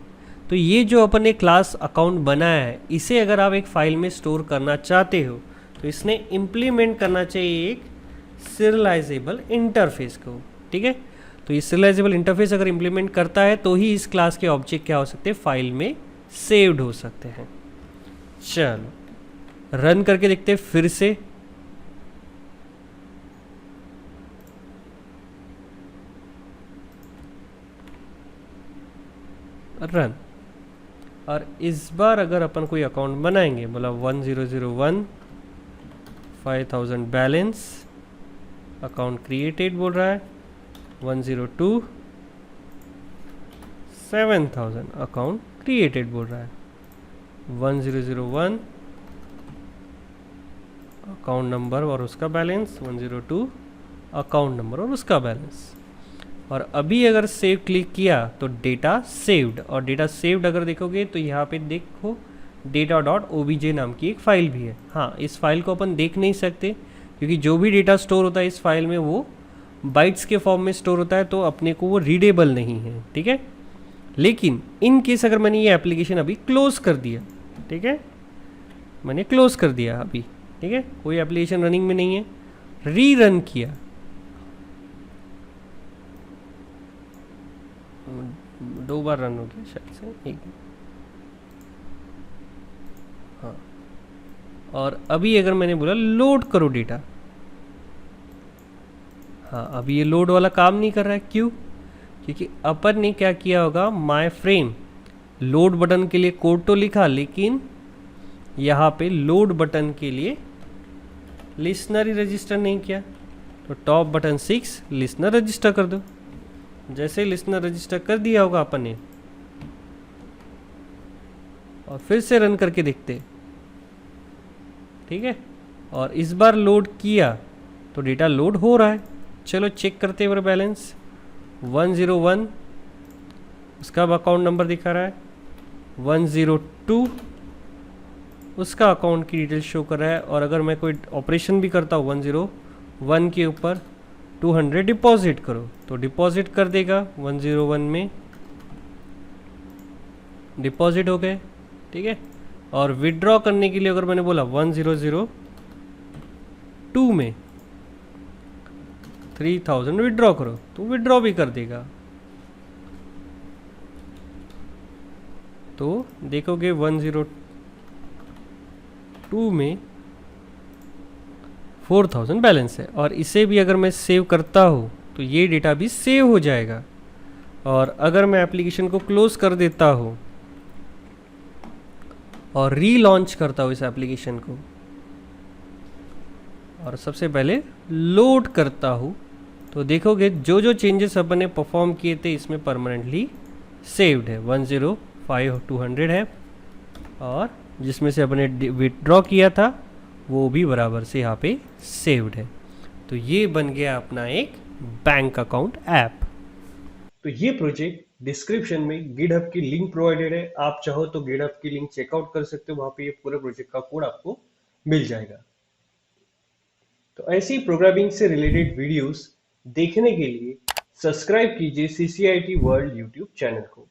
तो ये जो अपन ने क्लास अकाउंट बनाया है, इसे अगर आप एक फाइल में स्टोर करना चाहते हो तो इसने इम्प्लीमेंट करना चाहिए एक सीरियलाइजेबल इंटरफेस को, ठीक है। तो ये सीरियलाइजेबल इंटरफेस अगर इम्प्लीमेंट करता है तो ही इस क्लास के ऑब्जेक्ट क्या हो सकते हैं, फाइल में सेव्ड हो सकते हैं। चलो रन करके देखते हैं फिर से। रन, और इस बार अगर अपन कोई अकाउंट बनाएंगे, बोला 1001 5000 बैलेंस, अकाउंट क्रिएटेड बोल रहा है, 102 7000 अकाउंट क्रिएटेड बोल रहा है, 1001 अकाउंट नंबर और उसका बैलेंस, 102 अकाउंट नंबर और उसका बैलेंस। और अभी अगर सेव क्लिक किया तो डेटा सेव्ड, और डेटा सेव्ड अगर देखोगे तो यहाँ पे देखो data.obj नाम की एक फाइल भी है। हाँ, इस फाइल को अपन देख नहीं सकते क्योंकि जो भी डेटा स्टोर होता है इस फाइल में वो बाइट्स के फॉर्म में स्टोर होता है, तो अपने को वो रीडेबल नहीं है, ठीक है। लेकिन इन केस अगर मैंने ये एप्लीकेशन अभी क्लोज कर दिया, ठीक है, मैंने क्लोज कर दिया अभी, ठीक है, कोई एप्लीकेशन रनिंग में नहीं है, रीरन किया, दो बार रन हो गया शायद से, एक, हाँ। और अभी अगर मैंने बोला लोड करो डेटा, हाँ, अभी ये लोड वाला काम नहीं कर रहा है। क्यों? क्योंकि अपन ने क्या किया होगा, माय फ्रेम लोड बटन के लिए कोड तो लिखा, लेकिन यहाँ पे लोड बटन के लिए लिसनर ही रजिस्टर नहीं किया। तो टॉप बटन 6 लिसनर रजिस्टर कर दो। जैसे लिसनर रजिस्टर कर दिया होगा अपन ने, और फिर से रन करके देखते, ठीक है। और इस बार लोड किया तो डेटा लोड हो रहा है। चलो चेक करते हैं बैलेंस, 101 उसका अब अकाउंट नंबर दिखा रहा है 102, उसका अकाउंट की डिटेल शो कर रहा है। और अगर मैं कोई ऑपरेशन भी करता हूँ 101 के ऊपर 200 डिपॉजिट करो, तो डिपॉजिट कर देगा 101 में, डिपॉजिट हो गए, ठीक है। और विड्रॉ करने के लिए अगर मैंने बोला 1002 में 3000 विड्रॉ करो, तो विड्रॉ भी कर देगा। तो देखोगे 102 में 4000 बैलेंस है। और इसे भी अगर मैं सेव करता हूँ तो ये डेटा भी सेव हो जाएगा। और अगर मैं एप्लीकेशन को क्लोज कर देता हूँ और रीलॉन्च करता हूँ इस एप्लीकेशन को, और सबसे पहले लोड करता हूँ, तो देखोगे जो जो चेंजेस अपन ने परफॉर्म किए थे इसमें परमानेंटली सेव्ड है। 105200 है, और जिसमें से अपने विड्रॉ किया था वो भी बराबर से यहाँ पे सेव्ड है। तो ये बन गया अपना एक बैंक अकाउंट ऐप। तो ये प्रोजेक्ट डिस्क्रिप्शन में गिटहब की लिंक प्रोवाइडेड है, आप चाहो तो गिटहब की लिंक चेकआउट कर सकते हो, वहां पे ये पूरे प्रोजेक्ट का कोड आपको मिल जाएगा। तो ऐसी प्रोग्रामिंग से रिलेटेड वीडियोस देखने के लिए सब्सक्राइब कीजिए CCIT वर्ल्ड यूट्यूब चैनल को।